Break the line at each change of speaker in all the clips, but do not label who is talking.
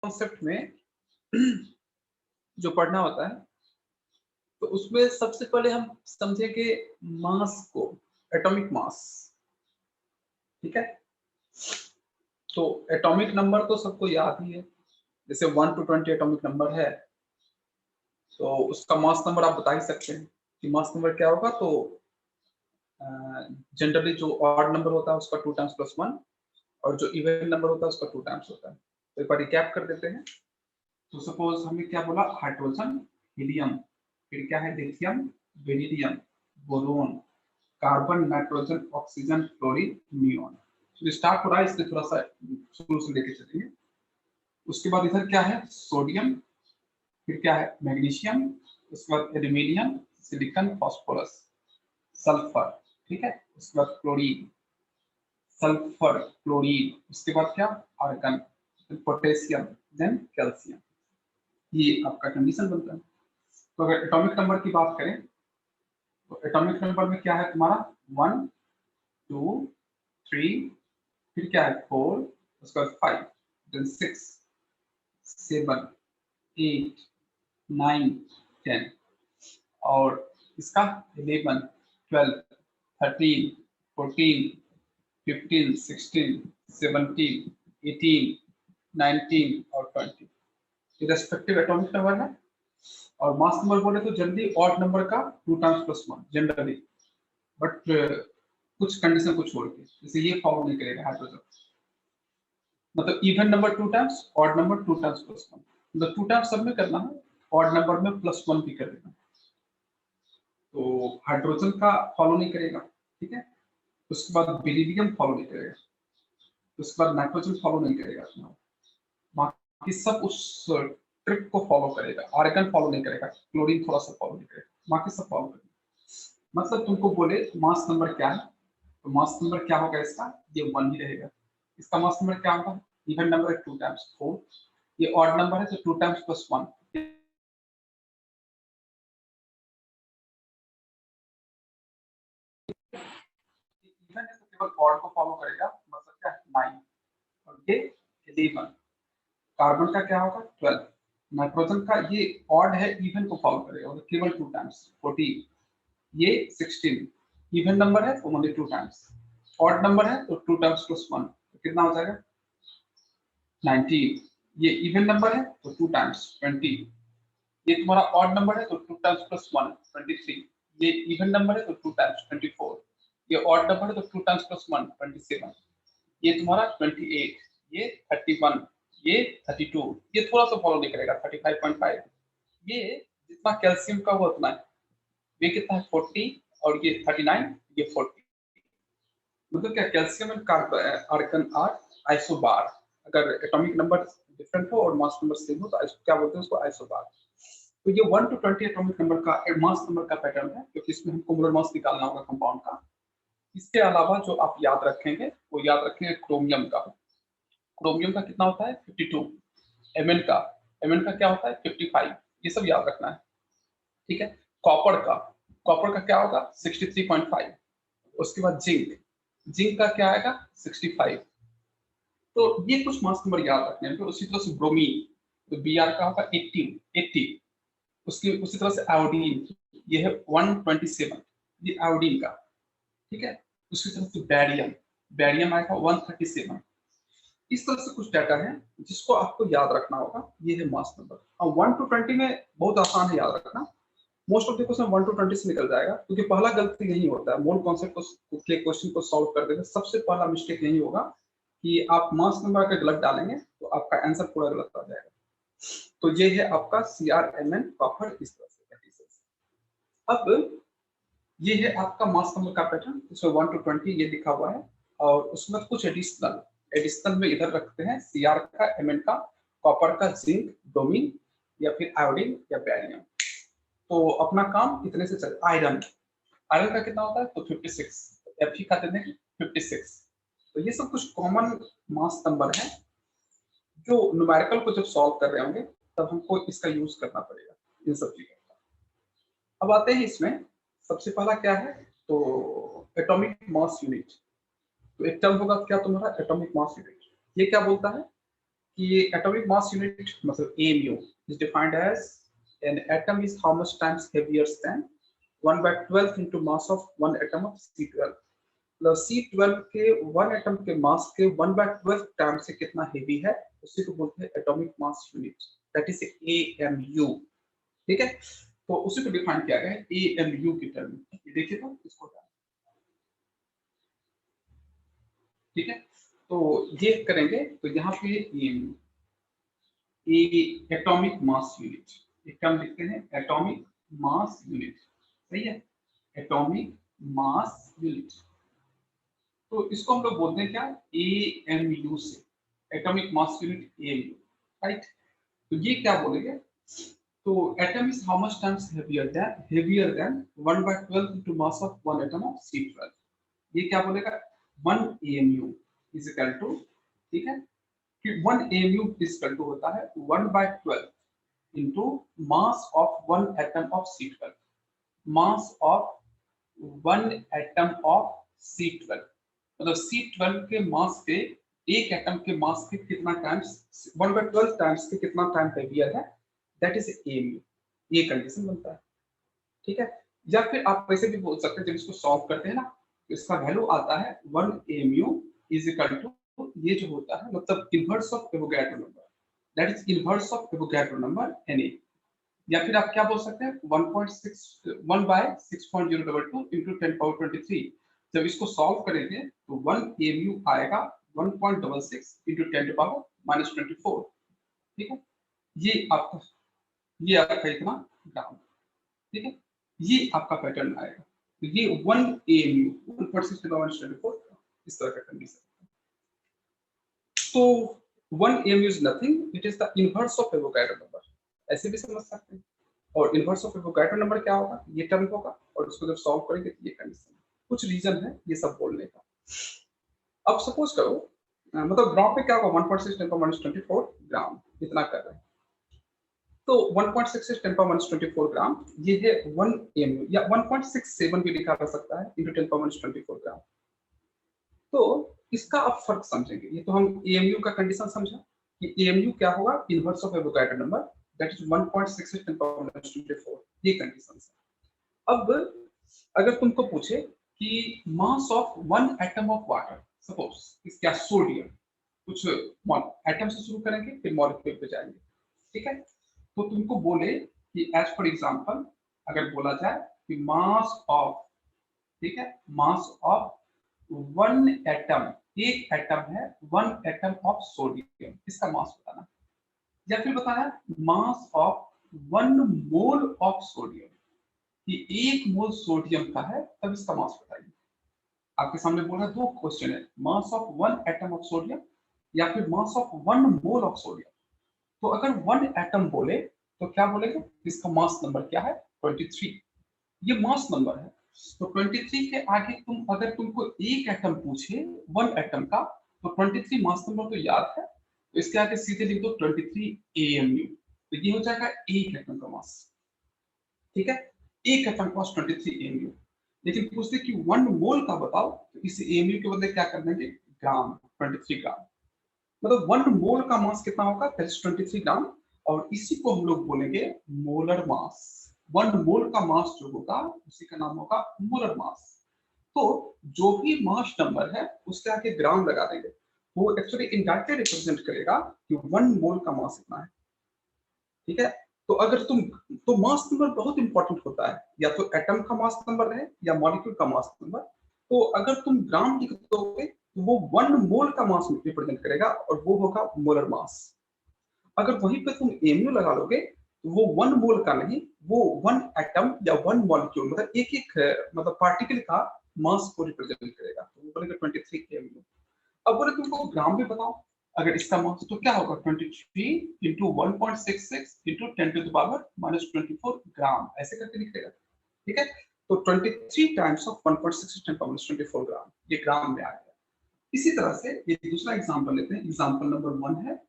Concept में जो पढ़ना होता है तो उसमें सबसे पहले हम समझेंगे मास को, एटॉमिक मास। ठीक है, तो एटॉमिक नंबर तो सबको याद ही है, जैसे 1 to 20 एटॉमिक नंबर है तो उसका मास नंबर आप बता ही सकते हैं कि मास नंबर क्या होगा। तो जनरली जो ऑड नंबर होता है उसका 2 टाइम्स प्लस 1 और जो इवन नंबर होता है उसका 2 टाइम्स होता है। तो एक बार रिकैप कर देते हैं। तो सपोज हमने क्या बोला, हाइड्रोजन, हीलियम, फिर क्या है, lithium, beryllium, boron, carbon, nitrogen, oxygen, chlorine, neon. तो स्टार्ट हो रहा है, इसलिए थोड़ा सा शुरू से लेके चलेंगे। उसके बाद इधर क्या है, सोडियम, फिर क्या है, मैग्नीशियम, उसके बाद एल्यूमिनियम, सिलिकॉन, फास्फोरस, सल्फर, ठीक है, उसके बाद क्लोरीन, सल्फर, क्लोरीन, उसके बाद क्या, आर्गन, पोटेशियम, देन कैल्शियम। ये आपका कंडीशन बनता है। तो अगर एटॉमिक नंबर की बात करें तो एटॉमिक नंबर में क्या है तुम्हारा, 1 2 3, फिर क्या है 4, उसके बाद 5, देन 6 7 8 9 10 और इसका 11 12 13 14 15 16 17 18 19 और 20 ये रेस्पेक्टिव एटॉमिक नंबर है। और मास नंबर बोले तो जनरली ऑड नंबर का 2 टाइम्स प्लस 1 जनरली, बट कुछ कंडीशन को छोड़ के, जैसे ये फॉलो नहीं करेगा हाइड्रोजन, मतलब even number 2 times, odd number 2 times plus 1, मतलब 2 टाइम्स सब में करना है, ऑड नंबर में प्लस 1 भी कर देना। तो हाइड्रोजन का फॉलो नहीं करेगा, ठीक है। उसके बाद बेरिलियम फॉलो नहीं करेगा, उसके बाद नाइट्रोजन फॉलो नहीं करेगा, बाकी सब उस ट्रिक को फॉलो करेगा। आर्गन फॉलो नहीं करेगा, क्लोरीन थोड़ा सा फॉलो नहीं करेगा, बाकी सब फॉलो करेगा। मतलब तुमको बोले मास नंबर क्या है, तो मास नंबर क्या होगा इसका, ये 1 ही रहेगा। इसका मास नंबर क्या होगा, इवन नंबर है 2 टाइम्स 4, ये ऑड नंबर है तो 2 टाइम्स प्लस 1, इवन है तो केवल ऑड को फॉलो करेगा, मतलब क्या 9 और ये 11। कार्बन का क्या होगा 12, नाइट्रोजन का ये ऑड है, इवन को फॉलो करेगा और केवल 2 टाइम्स 14, ये 16, इवन नंबर है तो ओनली 2 टाइम्स, ऑड नंबर है तो 2 टाइम्स प्लस 1 तो कितना हो जाएगा 19, ये इवन नंबर है तो 2 टाइम्स 20, ये तुम्हारा ऑड नंबर है तो 2 टाइम्स प्लस 1 23, ये इवन नंबर है तो 2 टाइम्स 24, ये ऑड नंबर है तो 2 टाइम्स प्लस 1 27, ये तुम्हारा 28, ये 31, ये 32, ये थोड़ा सा फॉलो नहीं करेगा 35.5, ये जितना कैल्शियम का हुआ उतना है, ये कितना है 40 और ये 39, ये 40, मतलब क्या calcium and argon are isobar. अगर एटॉमिक नंबर डिफरेंट हो और मास नंबर सेम हो तो क्या बोलते हैं उसको, आइसोबार। तो ये 1 to 20 एटॉमिक नंबर का मास नंबर का पैटर्न है, क्योंकि इसमें हमको मोलर मास निकालना होगा कंपाउंड का। इसके अलावा जो आप याद रखेंगे वो याद रखेंगे क्रोमियम का। क्रोमियम का कितना होता है 52, एमएन का क्या होता है 55, ये सब याद रखना है, ठीक है। कॉपर का क्या होगा 63.5, उसके बाद जिंक का क्या आएगा 65। तो ये कुछ मास नंबर याद रखने हैं। उसी तरह से ब्रोमीन, तो बी आर का होगा 80, उसकी उसी तरह से आयोडीन, ये है 127, ये आयोडीन का, ठीक है। उसकी तरह से बैरियम आएगा 137। इस तरह से कुछ डाटा है जिसको आपको याद रखना होगा, ये है मास नंबर। अब 1 to 20 में बहुत आसान है याद रखना, most of the question 1 to 20 से निकल जाएगा, क्योंकि पहला गलती यही होता है, मूल कॉन्सेप्ट के क्वेश्चन को सॉल्व करने में सबसे पहला मिस्टेक यही होगा कि आप मास नंबर अगर गलत डालेंगे तो आपका आंसर पूरा गलत आ जाएगा। तो ये है आपका CRMN प्रॉपर इस तरह से। अब ये है आपका मास नंबर का पैटर्न, इसमें 1 to 20 ये लिखा हुआ है, और उसमें कुछ एडिशनल में इधर रखते हैं CR का, MN का, कॉपर का, जिंक, ब्रोमीन या फिर आयोडीन या बैरियम। तो अपना काम इतने से चल। आयरन का कितना होता है तो 56, Fe का देते हैं 56। तो ये सब कुछ कॉमन मास नंबर है जो न्यूमेरिकल को जब सॉल्व कर रहे होंगे तब हमको इसका यूज करना पड़ेगा इन सब चीजों का। अब आते हैं इसमें, सबसे पहला क्या है तो एटॉमिक मास यूनिट। तो एक टर्म होगा क्या तुम्हारा एटॉमिक मास यूनिट, ये क्या बोलता है कि एटॉमिक मास यूनिट मतलब AMU is defined as an atom is how much times heavier than 1/12 into mass of one atom of C12। मतलब C12 के वन एटम के मास के 1/12 टाइम्स से कितना हेवी है उसी को बोलते हैं atomic mass unit, that is AMU। ठीक है, तो उसी को डिफाइन किया गया है AMU की टर्म में। ये देखिए तो इसको, ठीक है, तो ये करेंगे तो यहाँ पे एटॉमिक मास यूनिट, एक टर्म लिखते हैं एटॉमिक मास यूनिट, सही है, एटॉमिक मास यूनिट। तो इसको हम लोग बोलते हैं क्या, AMU से, atomic mass unit AMU, right. तो ये क्या बोलेंगे, तो atom is how much times heavier than 1/12 into mass of one atom of C12। ये क्या बोलेगा, 1 AMU इज इक्वल टू, ठीक है, कि 1 AMU इज इक्वल टू होता है 1/12 into mass of one atom of C12, mass of one atom of C12, मतलब C12 के मास पे एक एटम के मास के कितना टाइम्स, 1/12 टाइम्स के कितना टाइम हेवियर है, दैट इज AMU। ये कंडीशन बनता है, ठीक है। या फिर आप वैसे भी बोल सकते हैं, जब इसको सॉल्व करते हैं ना, तो इसका वैल्यू आता है 1 AMU इज इक्वल टू, ये जो होता है मतलब inverse of Avogadro number, that is inverse of Avogadro number Na। या फिर आप क्या बोल सकते हैं, 1/6.022 into 10^23। जब इसको सॉल्व करेंगे तो 1 AMU आएगा 1.66 into 10^-24, ठीक है। ये आपका इतना ग्राम, ठीक है, ये आपका पैटर्न आएगा। तो ये 1 AMU 1.6 इस तरह का कंडीशन। तो 1 AMU is nothing, it is the inverse of Avogadro number, ऐसे भी समझ सकते हैं। और इनवर्स ऑफ एवोगैड्रो नंबर क्या होगा, ये टर्म होगा, और उसको जब सॉल्व करेंगे तो ये कंडीशन। कुछ रीजन है ये सब बोलने का। अब सपोज करो मतलब ग्राम पे क्या होगा, 1.6 × 10⁻24 ग्राम इतना कर रहे हैं, तो 1.66 10⁻24 ग्राम ये है 1 AMU, या 1.67 भी लिखा जा सकता है into 10⁻24 ग्राम। तो इसका अब फर्क समझेंगे। ये तो हम AMU का कंडीशन समझा कि AMU क्या होगा, inverse of Avogadro number, that is 1.66 10⁻24, ये कंडीशन है। अब अगर तुमको पूछे कि मास of one atom of water, suppose क्या सोडियम, कुछ एटम से शुरू करेंगे फिर मॉलिक्यूल पे जाएंगे, ठीक है। तो तुमको बोले कि एज फॉर एग्जांपल अगर बोला जाए कि मास ऑफ, ठीक है, मास ऑफ वन एटम, एक एटम है वन एटम ऑफ सोडियम, इसका मास बताना। या फिर बताना mass of 1 mole of sodium, कि 1 मोल सोडियम का है, तब इसका मास बताइए। आपके सामने बोल रहा है, दो क्वेश्चन है, मास of one atom of sodium या फिर mass of 1 mole of sodium. तो अगर वन एटम बोले तो क्या बोलेगा, इसका मास नंबर क्या है, 23, ये मास नंबर है। तो 23 के आगे तुम अगर तुमको एक एटम पूछे वन एटम का, तो 23 मास नंबर तो याद है, तो इसके आगे सीधे लिख दो 23 AMU, तो ये हो जाएगा एक एटम का मास, ठीक है, एक एटम का मास 23 AMU। लेकिन पूछते कि 1 मोल का बताओ, तो इस AMU के बदले क्या कर देंगे, ग्राम, 23 ग्राम, मतलब 1 मोल का मास कितना होगा, 23 ग्राम, और इसी को हम लोग बोलेंगे मोलर मास। 1 मोल का मास जो होगा उसी का नाम होगा मोलर मास। तो जो भी मास नंबर है उसके आगे ग्राम लगा देंगे, वो एक्चुअली इनडायरेक्टली रिप्रेजेंट करेगा कि 1 मोल का मास इतना है, ठीक है। तो अगर तुम, तो मास नंबर बहुत इंपॉर्टेंट होता है, या तो एटम का मास नंबर रहे या मॉलिक्यूल का मास नंबर। तो अगर तुम ग्राम लिख दोगे तो वो 1 मोल का मास रिप्रेजेंट करेगा और वो होगा मोलर मास। अगर वहीं पे तुम AMU लगा लोगे तो वो 1 मोल का नहीं, वो 1 एटम या 1 मॉलिक्यूल मतलब एक एक मतलब पार्टिकल का मास को रिप्रेजेंट करेगा, तो वो बनेगा 23 AMU। अब बोले तुमको ग्राम भी बताओ, अगर इसका मास तो क्या होगा, 23 into 1.66 into 10⁻24 ग्राम, ऐसे करके निकलेगा, ठीक है। तो 23 टाइम्स ऑफ 1.66 10⁻24 ग्राम, ये ग्राम में आएगा। इसी तरह से ये दूसरा एग्जांपल लेते हैं, एग्जांपल नंबर 1 है।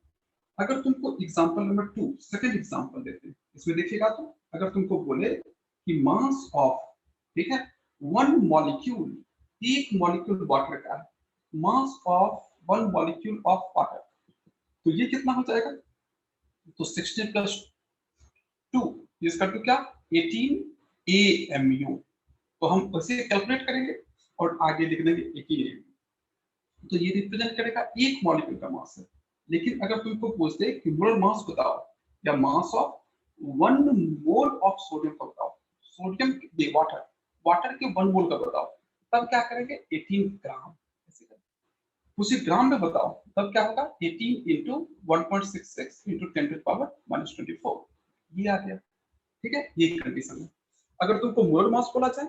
अगर तुमको एग्जांपल नंबर 2 सेकंड एग्जांपल देते हैं, इसमें देखिएगा तो अगर तुमको बोले कि मास ऑफ, ठीक है, 1 मॉलिक्यूल, एक मॉलिक्यूल वाटर का है, mass of 1 molecule of water, तो ये कितना हो जाएगा, तो 16 प्लस 2 इसका टू क्या 18 AMU। तो हम उसे कैलकुलेट करेंगे और आगे लिख देंगे 18 AMU। तो ये रिप्रेजेंट करेगा एक मॉलिक्यूल का मास है। लेकिन अगर तुमको पूछ दे कि मोलर मास बताओ या mass of 1 mole of sodium का बताओ, सोडियम ये वाटर, वाटर के 1 मोल का बताओ, तब क्या करेंगे 18 ग्राम। उसी ग्राम में बताओ तब क्या होगा 18 इंटू 1.66 इंटू 10⁻⁻24 ये आ गया। ठीक है, ये कंडीशन है। अगर तुमको मोलर मास बोला जाए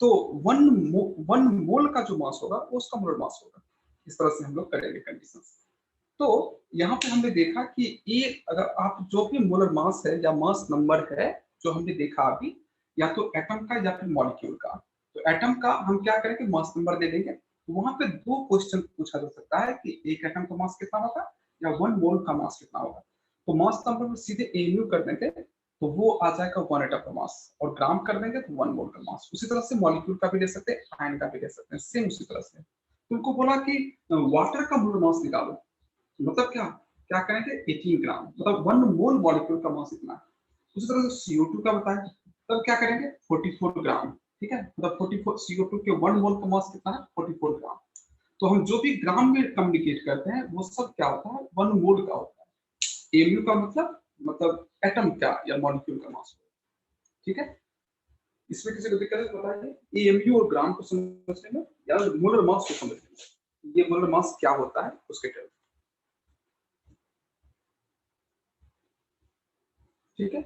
तो वन मोल का जो मास होगा वो उसका मोलर मास होगा। इस तरह से हम लोग करेंगे कंडीशन। तो यहाँ पे हमने देखा कि ये अगर आप जो भी मोलर मास है या मास नंबर है जो हमने देखा अभी, या तो एटम का या फिर मॉलिक्यूल का, तो एटम का हम क्या करेंगे मास नंबर दे देंगे। तो वहां पे दो क्वेश्चन पूछा जा सकता है कि एक एटम का मास कितना होगा या 1 मोल का मास कितना होगा। तो मास नंबर में सीधे एमयू कर देंगे तो वो आ जाएगा 1 एटम का मास, और ग्राम कर देंगे तो 1 मोल का मास। उसी तरह से मॉलिक्यूल का भी ले सकते हैं, आयन का भी ले सकते हैं, सेम उसी तरह से। तुमको बोला कि वाटर का मोलर मास निकालो, मतलब क्या क्या करेंगे 18 ग्राम, मतलब 1 मोल मॉलिक्यूल का मास इतना है। उसी तरह से CO2 का बताएं, तब क्या करेंगे 44 ग्राम। ठीक है, मतलब 44 CO2 के 1 मोल का मास कितना है 44 ग्राम। तो हम जो भी ग्राम में कम्युनिकेट करते हैं वो सब क्या होता है 1 मोल का होता है। एमयू का मतलब एटम का या मॉलिक्यूल का मास। ठीक है, इसमें किसी को दिक्कत है तो बताइए। एमयू और ग्राम को समझने में या मोलर मास को समझने में, ये मोलर मास क्या होता है उसके टर्म। ठीक है,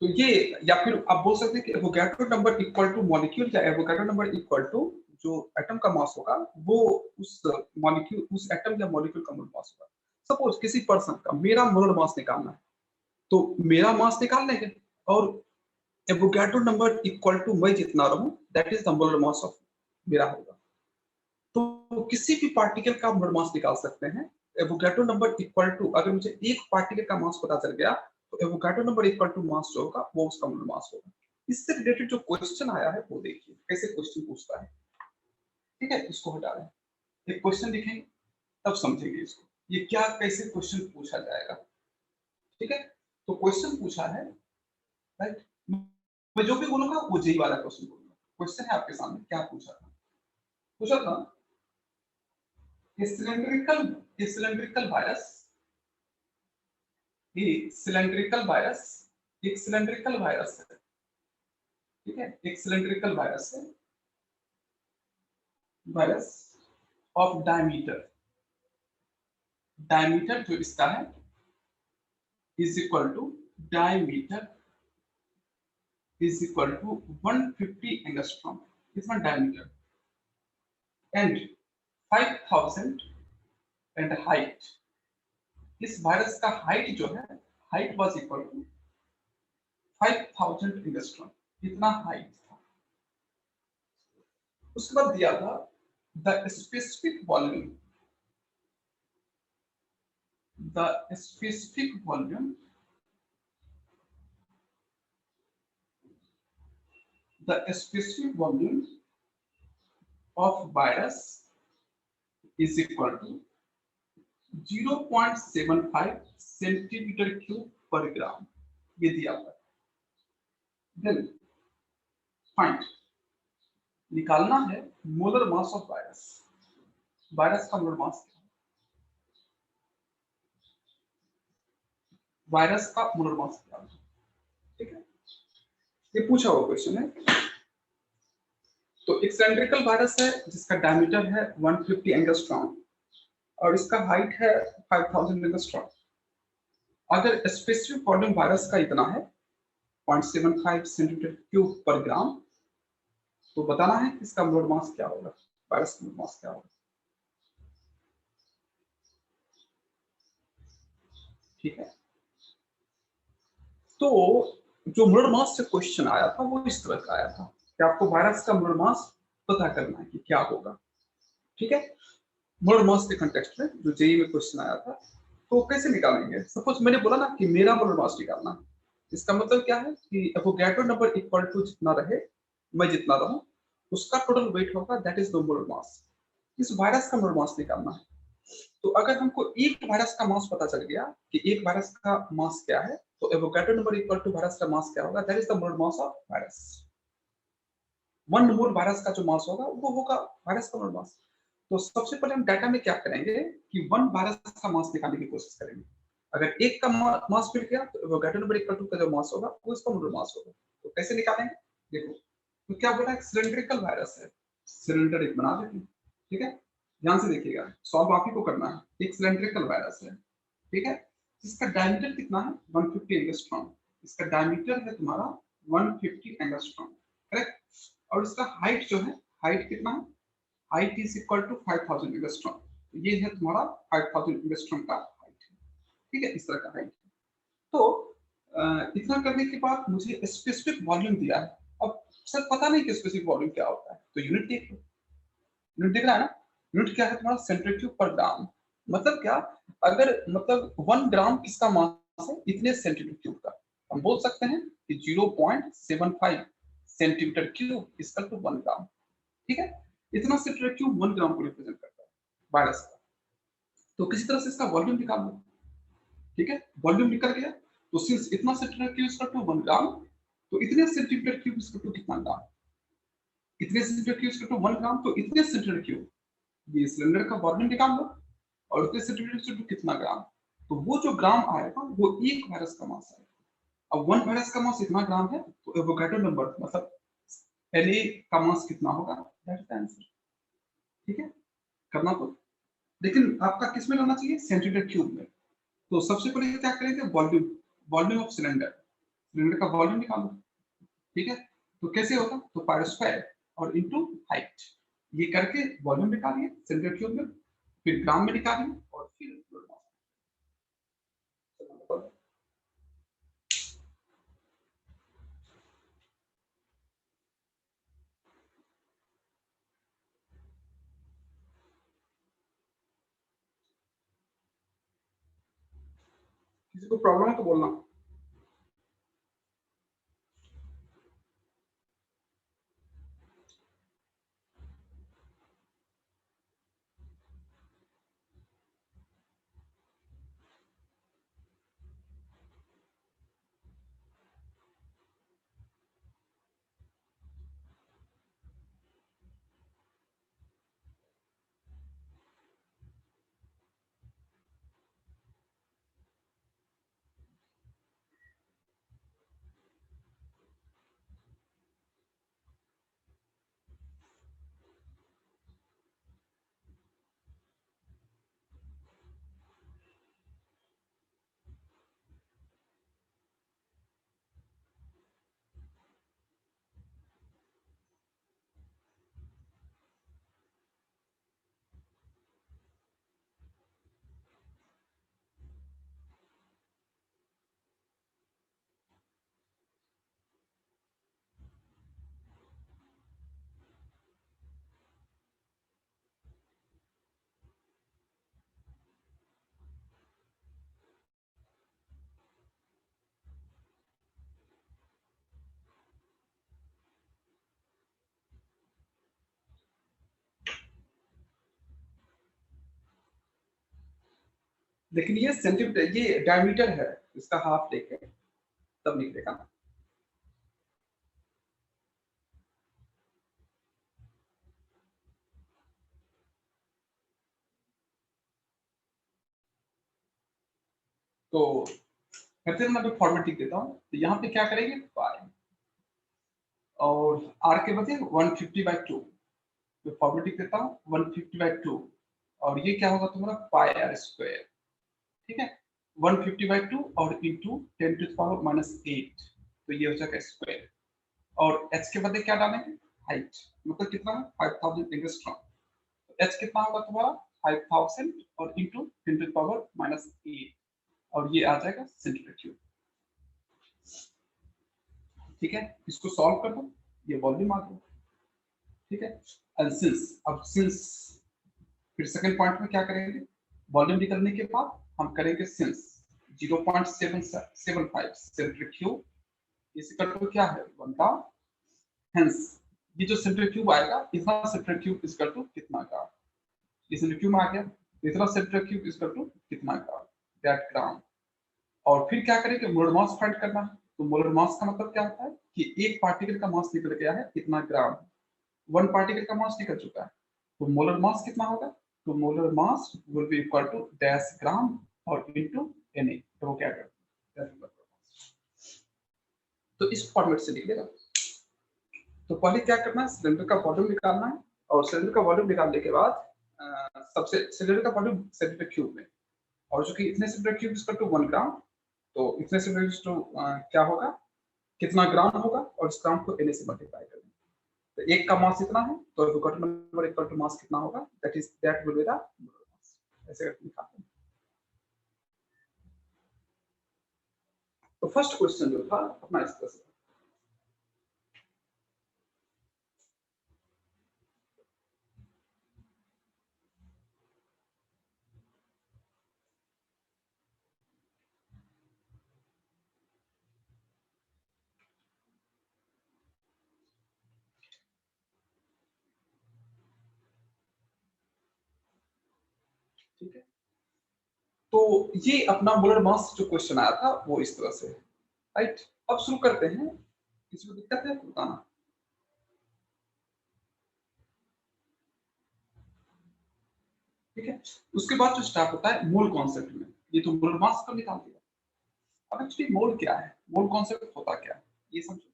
तो ये या फिर आप बोल सकते हैं कि Avogadro number equal two molecule या एवोगाड्रो नंबर इक्वल टू जो एटम का मास होगा वो उस मॉलिक्यूल उस एटम या मॉलिक्यूल का मोलर मास होगा। सपोज किसी पर्सन का मेरा मोलर मास निकालना है तो मेरा मास निकाल लेंगे और एवोगाड्रो नंबर इक्वल टू मैं जितना रहूं that is the molar mass of मेरा होगा। तो किसी भी पार्टिकल का मोलर मास निकाल सकते हैं। एवोगाड्रो नंबर इक्वल टू अगर मुझे एक पार्टिकल का मास पता चल गया तो Avogadro number equal to mass जो होगा वो उसका मोलर मास होगा। इससे रिलेटेड जो क्वेश्चन आया है वो देखिए कैसे क्वेश्चन पूछता है। ठीक है, इसको हटा रहे हैं, एक क्वेश्चन लिखेंगे तब समझेंगे इसको ये क्या कैसे क्वेश्चन पूछा जाएगा। ठीक है, तो क्वेश्चन पूछा है राइट, मैं जो भी बोलूंगा वो यही वाला क्वेश्चन बोलूंगा। क्वेश्चन है आपके सामने, क्या पूछा था सिलेंड्रिकल वायरस, एक सिलेंड्रिकल वायरस, एक सिलेंड्रिकल वायरस है। ठीक है, एक सिलेंड्रिकल वायरस है, वायरस ऑफ डायमीटर, डायमीटर जो इसका है is equal to diameter is equal to 150 angstrom, इतना डायमीटर एंड 5000 एंड हाइट। इस वायरस का हाइट जो है height was equal to 5000 angstrom, इतना हाइट था। उसके बाद दिया था the specific volume, the specific volume, the specific volume of virus is equal to 0.75 centimetre cube पर ग्राम, ये दिया हुआ है। देन फाइंड, निकालना है molar mass of virus, virus का मोलर मास, वायरस का मोलर मास क्या है। ठीक है, ये पूछा हुआ क्वेश्चन है। तो एक सिलेंड्रिकल वायरस है जिसका डायमीटर है 150 एंगस्ट्रॉम और इसका हाइट है 5000 एंगस्ट्रॉम। अगर स्पेसिफिक वॉल्यूम वायरस का इतना है 0.75 सेंटीमीटर क्यूब पर ग्राम, तो बताना है कि इसका मोलर मास क्या होगा, वायरस का मोलर मास क्या होगा। ठीक है, तो जो मोलर मास से क्वेश्चन आया था वो इस तरह का आया था कि आपको वायरस का मोलर मास पता करना है कि क्या होगा। ठीक है, मोलर मास के कंटेक्स्ट में जो जेईई में क्वेश्चन आया था, तो कैसे निकालेंगे। सपोज मैंने बोला ना कि मेरा मोलर मास निकालना, इसका मतलब क्या है कि एवोगाड्रो नंबर इक्वल टू जितना रहे मैं जितना रहूं उसका टोटल वेट होगा that is the molar mass. इस वायरस का मोलर मास निकालना है तो अगर हमको एक वायरस का मास पता चल गया कि एक वायरस का मास क्या है, तो Avogadro number equal to virus का मास क्या होगा, that is the mole mass of virus. 1 mole virus का जो मास होगा वो होगा वायरस का मोल मास। तो सबसे पहले हम डाटा में क्या करेंगे कि 1 वायरस का मास निकालने की कोशिश करेंगे। अगर एक का मास मिल गया तो एवोगाड्रो नंबर इक्वल टू का जो मास होगा वो इसका मोल मास होगा। तो कैसे निकालेंगे, देखो तो क्या बोला, एक सिलिंड्रिकल वायरस है, सिलेंडर एक बना देते हैं, ठीक है। ध्यान से देखिएगा, सॉल्व आप ही को करना है। एक सिलेंड्रिकल वायरस है, ठीक है, इसका डायमीटर कितना है 150 एंगस्ट्रॉम। इसका डायमीटर है तुम्हारा 150 एंगस्ट्रॉम, करेक्ट। और इसका हाइट जो है, हाइट कितना है, height is equal to 5000 angstrom. ये है तुम्हारा 5000 एंगस्ट्रॉम का हाइट है, ठीक है, इस तरह का हाइट। तो इतना करने के बाद मुझे स्पेसिफिक वॉल्यूम दिया है। अब सर पता नहीं कि स्पेसिफिक वॉल्यूम क्या होता है, तो यूनिट देख लो। यूनिट दिख रहा है ना, यूनिट क्या है तुम्हारा, सेंट्रीफ्यूज पर ग्राम। मतलब क्या, अगर मतलब 1 ग्राम किसका मास है, इतने सेंटीमीटर का। हम बोल सकते हैं कि 0.75 सेंटीमीटर क्यूब इक्वल टू 1 ग्राम, ठीक है। इतना सेंटीमीटर क्यूब 1 ग्राम को रिप्रेजेंट करता है वायरस का। तो किसी तरह से इसका वॉल्यूम निकाल लो, ठीक है। वॉल्यूम निकल गया, तो सिंस इतना सेंटीमीटर क्यूब इक्वल टू 1 ग्राम, तो इतने सेंटीमीटर क्यूब इक्वल टू कितना ग्राम, इतने सेंटीमीटर क्यूब इक्वल टू 1 ग्राम, तो इतने सेंटीमीटर क्यूब ये सिलेंडर का वॉल्यूम निकाल लो, और उतने सेंटीमीटर क्यूब कितना ग्राम, तो वो जो ग्राम आएगा वो एक वायरस का मास है। अब 1 वायरस का मास इतना ग्राम है, तो एवोगाड्रो नंबर मतलब Na का मास कितना होगा, दैट इज द आंसर, ठीक है। करना तो, लेकिन आपका किस में करना चाहिए, सेंटीमीटर क्यूब में। तो सबसे पहले क्या करेंगे, volume, volume of cylinder, cylinder का वॉल्यूम निकालो, ठीक है। तो कैसे होगा, तो पाई स्क्वायर और इनटू हाइट, ये करके वॉल्यूम निकालिए सेंटीमीटर क्यूब में, फिर ग्राम में निकालिए, और फिर किसी को प्रॉब्लम है तो बोलना। लेकिन ये सेंटीमीटर, ये डायमीटर है, इसका हाफ लेके तब निकलेगा। तो फिर मैं फॉर्मेटिक देता हूँ, तो यहाँ पे क्या करेंगे, पाई और आर के बदले 150/2, तो फॉर्मेटिक देता हूँ 150/2, और ये क्या होगा तुम्हारा पाई आर स्क्वायर, ठीक है। 150/2 और इंटू 10⁻⁻8, तो ये हो जाएगा स्क्वायर। और एच के बदले क्या डालेंगे, हाइट, मतलब कितना है 5000 एंगस्ट्रॉम। तो एच कितना होगा तुम्हारा 5000 और इंटू 10⁻⁻8, और ये आ जाएगा सेंटीमीटर क्यूब, ठीक है। इसको सॉल्व कर दो, ये वॉल्यूम आ गया, ठीक है। एंड सिंस, अब सिंस फिर सेकंड पॉइंट में क्या करेंगे, वॉल्यूम निकलने के बाद हम करेंगे सिंस 0.775 सेंटीमीटर क्यूब इस इक्वल टू क्या है 1 का, हेंस ये जो सेंटीमीटर क्यूब आएगा, इतना सेंटीमीटर क्यूब इक्वल टू कितना का, ये सेंटीमीटर क्यूब में आ गया, तो इतना सेंटीमीटर क्यूब इक्वल टू कितना ग्राम, दैट ग्राम। और फिर क्या करेंगे, मोलर मास फाइंड करना है। तो मोलर मास का मतलब क्या होता है कि एक पार्टिकल का मास निकल गया है इतना ग्राम, वन पार्टिकल का मास निकल चुका है, तो मोलर मास कितना होगा, तो molar mass will be equal to dash gram और इनटू Na। तो वो क्या करते हैं, तो इस फॉर्मेट से लिख लेगा। तो पहले क्या करना है, सिलेंडर का वॉल्यूम निकालना है, और सिलेंडर का वॉल्यूम निकालने के बाद सबसे सिलेंडर का वॉल्यूम सेंटीमीटर क्यूब में, और जो कि इतने सेंटीमीटर क्यूब इक्वल टू 1 ग्राम, तो इतने सेंटीमीटर टू क्या होगा, कितना ग्राम होगा, और इस ग्राम को Na से मल्टीप्लाई करेंगे। तो एक का मास इतना है, तो record number equal to mass कितना होगा, that will be the mass. ऐसे करके निकालते हैं। तो फर्स्ट क्वेश्चन जो था अपना इस तरह से, ठीक है। तो ये अपना मोलर मास जो क्वेश्चन आया था वो इस तरह से, राइट। अब शुरू करते हैं, किसी को दिक्कत है तो बताना। ठीक है, उसके बाद जो स्टार्ट होता है मोल कॉन्सेप्ट में, ये तो मोलर मास को निकाल दिया। अब एक्चुअली मोल क्या है, मोल कॉन्सेप्ट होता क्या है, ये समझो।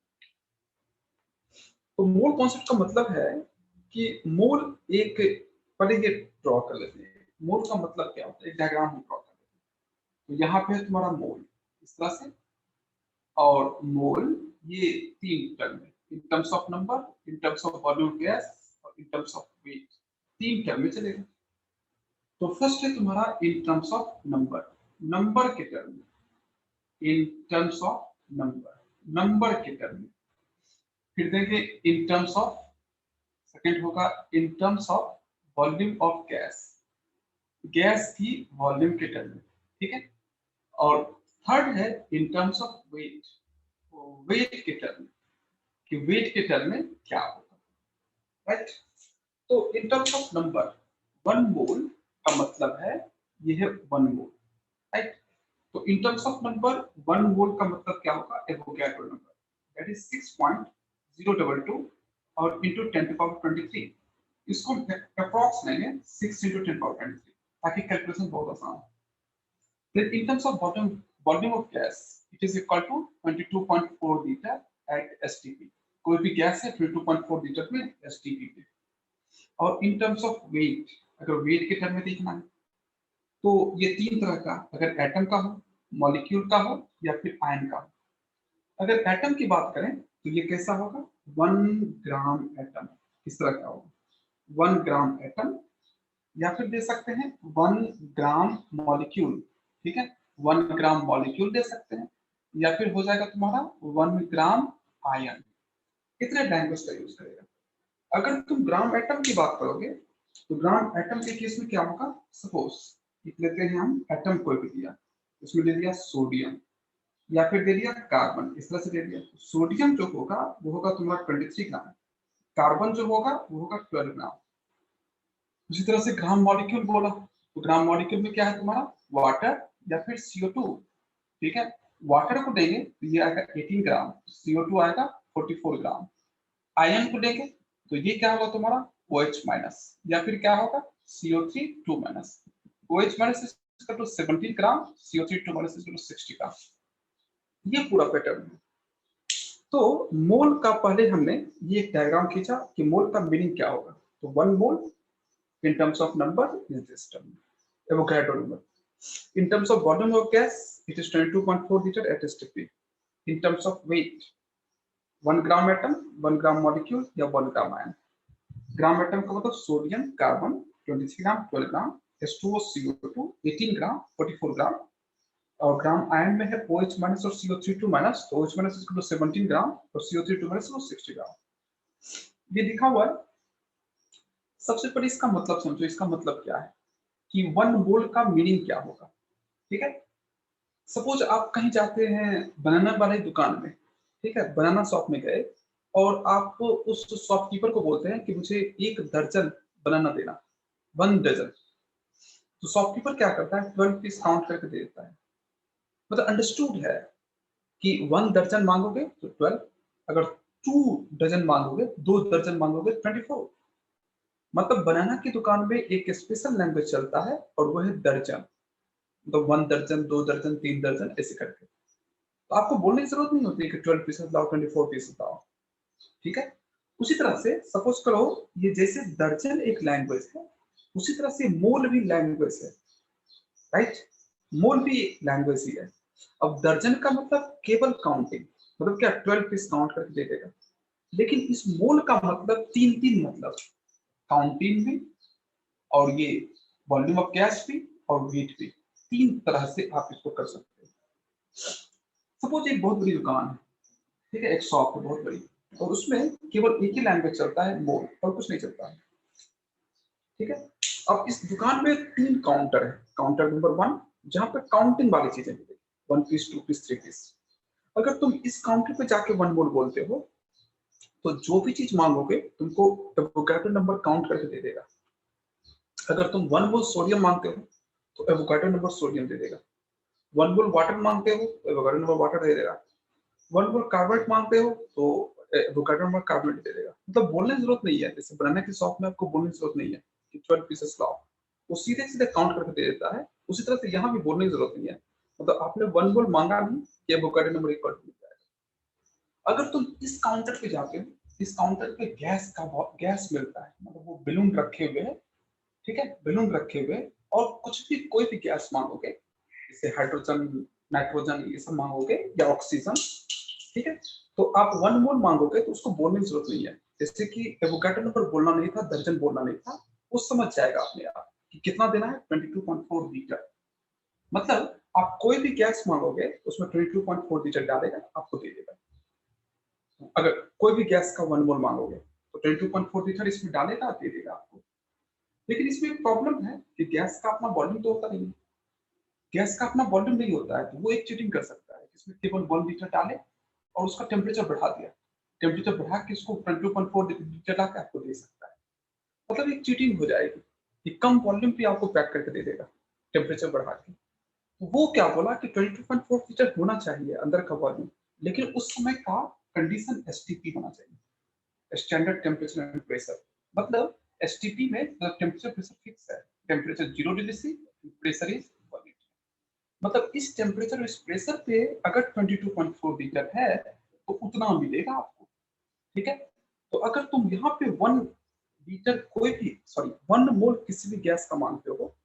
तो मोल कॉन्सेप्ट का मतलब है कि मोल एक, पहले ये ड्रॉ कर लेते हैं, मोल का मतलब क्या होता है, एक डायग्राम हम ड्रॉ कर लेते हैं। तो यहाँ पे है तुम्हारा मोल इस तरह से, और मोल ये तीन टर्म में, in terms of number, in terms of volume gas, और इन टर्म्स ऑफ वेट, तीन टर्म में चलेगा। तो फर्स्ट है तुम्हारा in terms of number, number के टर्म में, in terms of number, number के टर्म में। फिर देंगे इन टर्म्स ऑफ, सेकंड होगा in terms of volume of gas, gas की वॉल्यूम के टर्म में, ठीक है। और थर्ड है in terms of weight, wait के टर्म में, कि वेट के टर्म में क्या होगा, राइट। तो in terms of number, one mole का मतलब है ये है वन मोल, राइट। तो in terms of number one mole का मतलब क्या होगा, एवोगैड्रो नंबर, दैट इज 6.022 और इनटू 10 टू पावर 23। इसको अप्रॉक्स लेंगे 6 into 10 power 23, ताकि कैलकुलेशन बहुत आसान हो। Then in terms of volume of gas, it is equal to 22.4 liter at STP। कोई भी गैस है 22.4 लीटर में STP पे। और in terms of weight, अगर weight के टर्म में देखना है, तो ये तीन तरह का, अगर एटम का हो, मॉलिक्यूल का हो, या फिर आयन का हो। अगर एटम की बात करें तो ये कैसा होगा, 1 ग्राम एटम, किस तरह का होगा, 1 ग्राम एटम, या फिर दे सकते हैं 1 ग्राम मॉलिक्यूल, ठीक है, 1 ग्राम मॉलिक्यूल दे सकते हैं, या फिर हो जाएगा तुम्हारा 1 ग्राम आयन। कितने लैंग्वेज का यूज करेगा। अगर तुम ग्राम एटम की बात करोगे तो ग्राम एटम के केस में क्या होगा, सपोज लिख लेते हैं हम, एटम कोई भी दिया, उसमें दे दिया सोडियम, या फिर दे दिया कार्बन, इस तरह से दे दिया। सोडियम जो होगा वो होगा तुम्हारा 23 ग्राम, कार्बन जो होगा वो होगा 12 ग्राम। उसी तरह से ग्राम मॉलिक्यूल बोला, तो ग्राम मॉलिक्यूल में क्या है तुम्हारा, वाटर या फिर CO2, ठीक है। वाटर को देंगे तो ये आएगा 18 ग्राम, CO2 आएगा 44 ग्राम। आयन को देंगे तो ये क्या होगा तुम्हारा OH माइनस, या फिर क्या होगा CO3 2 माइनस, OH माइनस इसका तो 17 ग्राम, CO3 2 माइनस इसका तो 60 ग्राम। ये पूरा पैटर्न है। तो मोल का पहले हमने ये एक डायग्राम खींचा कि मोल का मीनिंग क्या होगा। तो one mole in terms of number is this term, Avogadro number. In terms of volume of gas, it is 22.4 liter at STP. In terms of weight, 1 gram atom, 1 gram molecule या 1 gram ion. Gram atom का मतलब sodium, carbon 23 ग्राम, 12 ग्राम, H2O CO2 18 ग्राम, 44 ग्राम, और ग्राम ion में है OH minus और CO3 2 minus, तो OH minus इसको 17 ग्राम और CO3 2 माइनस 60 ग्राम। ये लिखा हुआ है। सबसे पहले इसका मतलब समझो, इसका मतलब क्या है कि वन मोल का मीनिंग क्या होगा, ठीक है। सपोज आप कहीं जाते हैं बनाना वाले दुकान में, ठीक है, बनाना शॉप में गए, और आप उस शॉपकीपर को बोलते हैं कि मुझे 1 दर्जन बनाना देना, 1 डजन। तो शॉपकीपर क्या करता है, 12 पीस काउंट करके दे देता है। मतलब अंडरस्टूड है कि 1 दर्जन मांगोगे तो 12, अगर 2 डजन मांगोगे, 2 दर्जन मांगोगे 24। मतलब बनाना की दुकान में एक स्पेशल लैंग्वेज चलता है और वो है दर्जन। तो 1 दर्जन, 2 दर्जन, 3 दर्जन ऐसे करके। तो आपको बोलने की जरूरत नहीं होती कि 12 पीसेस लाओ, 24 पीसेस लाओ, ठीक है। उसी तरह से सपोज करो, ये जैसे दर्जन एक लैंग्वेज है, उसी तरह से मोल भी लैंग्वेज है, राइट। मोल भी लैंग्वेज ही है। अब दर्जन का मतलब केवल काउंटिंग, मतलब क्या 12 पीस काउंट करके दे देगा। लेकिन इस मोल का मतलब तीन तीन मतलब, काउंटिंग भी, और ये वॉल्यूम ऑफ गैस भी, और वेट भी। तीन तरह से आप इसको कर सकते हैं। सपोज एक बहुत बड़ी दुकान है, ठीक है, एक शॉप है बहुत बड़ी, और उसमें केवल एक ही लैंग्वेज चलता है, मोल, और कुछ नहीं चलता है, ठीक है। अब इस दुकान में 3 काउंटर है। काउंटर नंबर 1 जहां पे काउंटिंग वाली चीजें मिलेगी, 1 पीस, 2 पीस, 3 पीस। अगर तुम इस काउंटर पे जाके 1 मोल बोलते हो, तो जो भी चीज मांगोगे तुमको एवोकाडो नंबर काउंट करके दे देगा। अगर तुम 1 मोल सोडियम मांगते हो तो एवोकाडो नंबर सोडियम दे देगा। 1 मोल वाटर मांगते हो तो एवोकाडो नंबर वाटर दे देगा। 1 मोल कार्बोनेट मांगते हो तो एवोकाडो नंबर कार्बोनेट दे देगा। मतलब बोलने की जरूरत नहीं है, जैसे बनाना की शॉप में आपको बोलने की जरूरत नहीं है कि 12 पीसेस लाओ, वो सीधे सीधे काउंट करके दे देता है। उसी तरह से यहाँ भी बोलने की जरूरत नहीं है, मतलब आपने 1 मोल मांगा नहीं कि एवोकाडो नंबर इक्वल टू जाएगा। अगर तुम इस काउंटर पे जाके, इस काउंटर पे गैस मिलता है, मतलब वो बैलून रखे हुए है, ठीक है, बैलून रखे हुए, और कुछ भी कोई भी गैस मांगोगे, जैसे हाइड्रोजन, नाइट्रोजन, ये सब मांगोगे, या ऑक्सीजन, ठीक है। तो आप 1 मोल मांगोगे तो उसको बोलने की जरूरत नहीं है। जैसे कि एवोकाडो नंबर बोलना नहीं था, दर्जन बोलना नहीं था, वो समझ जाएगा अपने आप कि कितना देना है, 22.4 लीटर। मतलब आप कोई भी गैस मांगोगे उसमें 22.4 लीटर डालेगा, आपको दे देगा। अगर कोई भी गैस का 1 मोल मांगोगे तो 22.4 लीटर इसमें डालेगा, दे देगा आपको। लेकिन इसमें एक प्रॉब्लम है कि गैस का अपना वॉल्यूम तो होता नहीं है। गैस का अपना वॉल्यूम नहीं होता है, तो वो एक चीटिंग कर सकता है, इसमें केवल 1 लीटर डाले और उसका टेम्परेचर बढ़ा दिया, टेम्परेचर बढ़ा के इसको 22.4 लीटर ला के आपको दे सकता है। मतलब एक चीटिंग हो जाएगी कि कम वॉल्यूम पे आपको पैक करके दे देगा टेम्परेचर बढ़ा के। तो वो क्या बोला कि 22.4 लीटर होना चाहिए अंदर का वॉल्यूम, लेकिन उस समय का कंडीशन एसटीपी होना चाहिए, स्टैंडर्ड टेम्परेचर एंड प्रेशर। मतलब एसटीपी में टेम्परेचर प्रेशर फिक्स है, temperature 0 degree C, pressure is 180। मतलब इस टेम्परेचर और इस प्रेशर पे अगर 22.4 लीटर है तो उतना मिलेगा आपको, ठीक है। तो अगर तुम यहाँ पे 1 लीटर कोई भी, सॉरी 1 मोल किसी भी गैस का मांगते हो,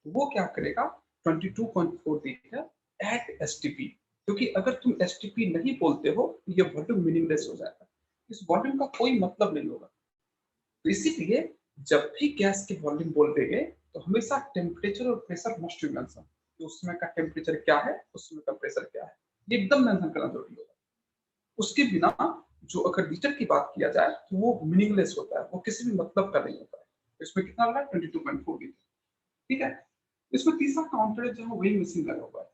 तो वो क्या करेगा, 22.4 लीटर एट एसटीपी। क्योंकि अगर तुम एसटीपी नहीं बोलते हो तो ये वॉल्यूम मीनिंगलेस हो जाएगा, इस वॉल्यूम का कोई मतलब नहीं होगा। तो इसीलिए जब भी गैस के वॉल्यूम बोल देंगे तो हमेशा टेम्परेचर और प्रेशर मस्ट बी मेंशन, कि उस समय का टेम्परेचर क्या है, उस समय का प्रेशर क्या है, ये एकदम मेंशन करना जरूरी होगा। उसके बिना जो अगर लीटर की बात किया जाए तो वो मीनिंगलेस होता है, वो किसी भी मतलब का नहीं होता है। तो इसमें कितना लगा, 22.4 लीटर, ठीक है। इसमें तीसरा काउंटर है जहाँ वेइंग मशीन लगा हुआ है,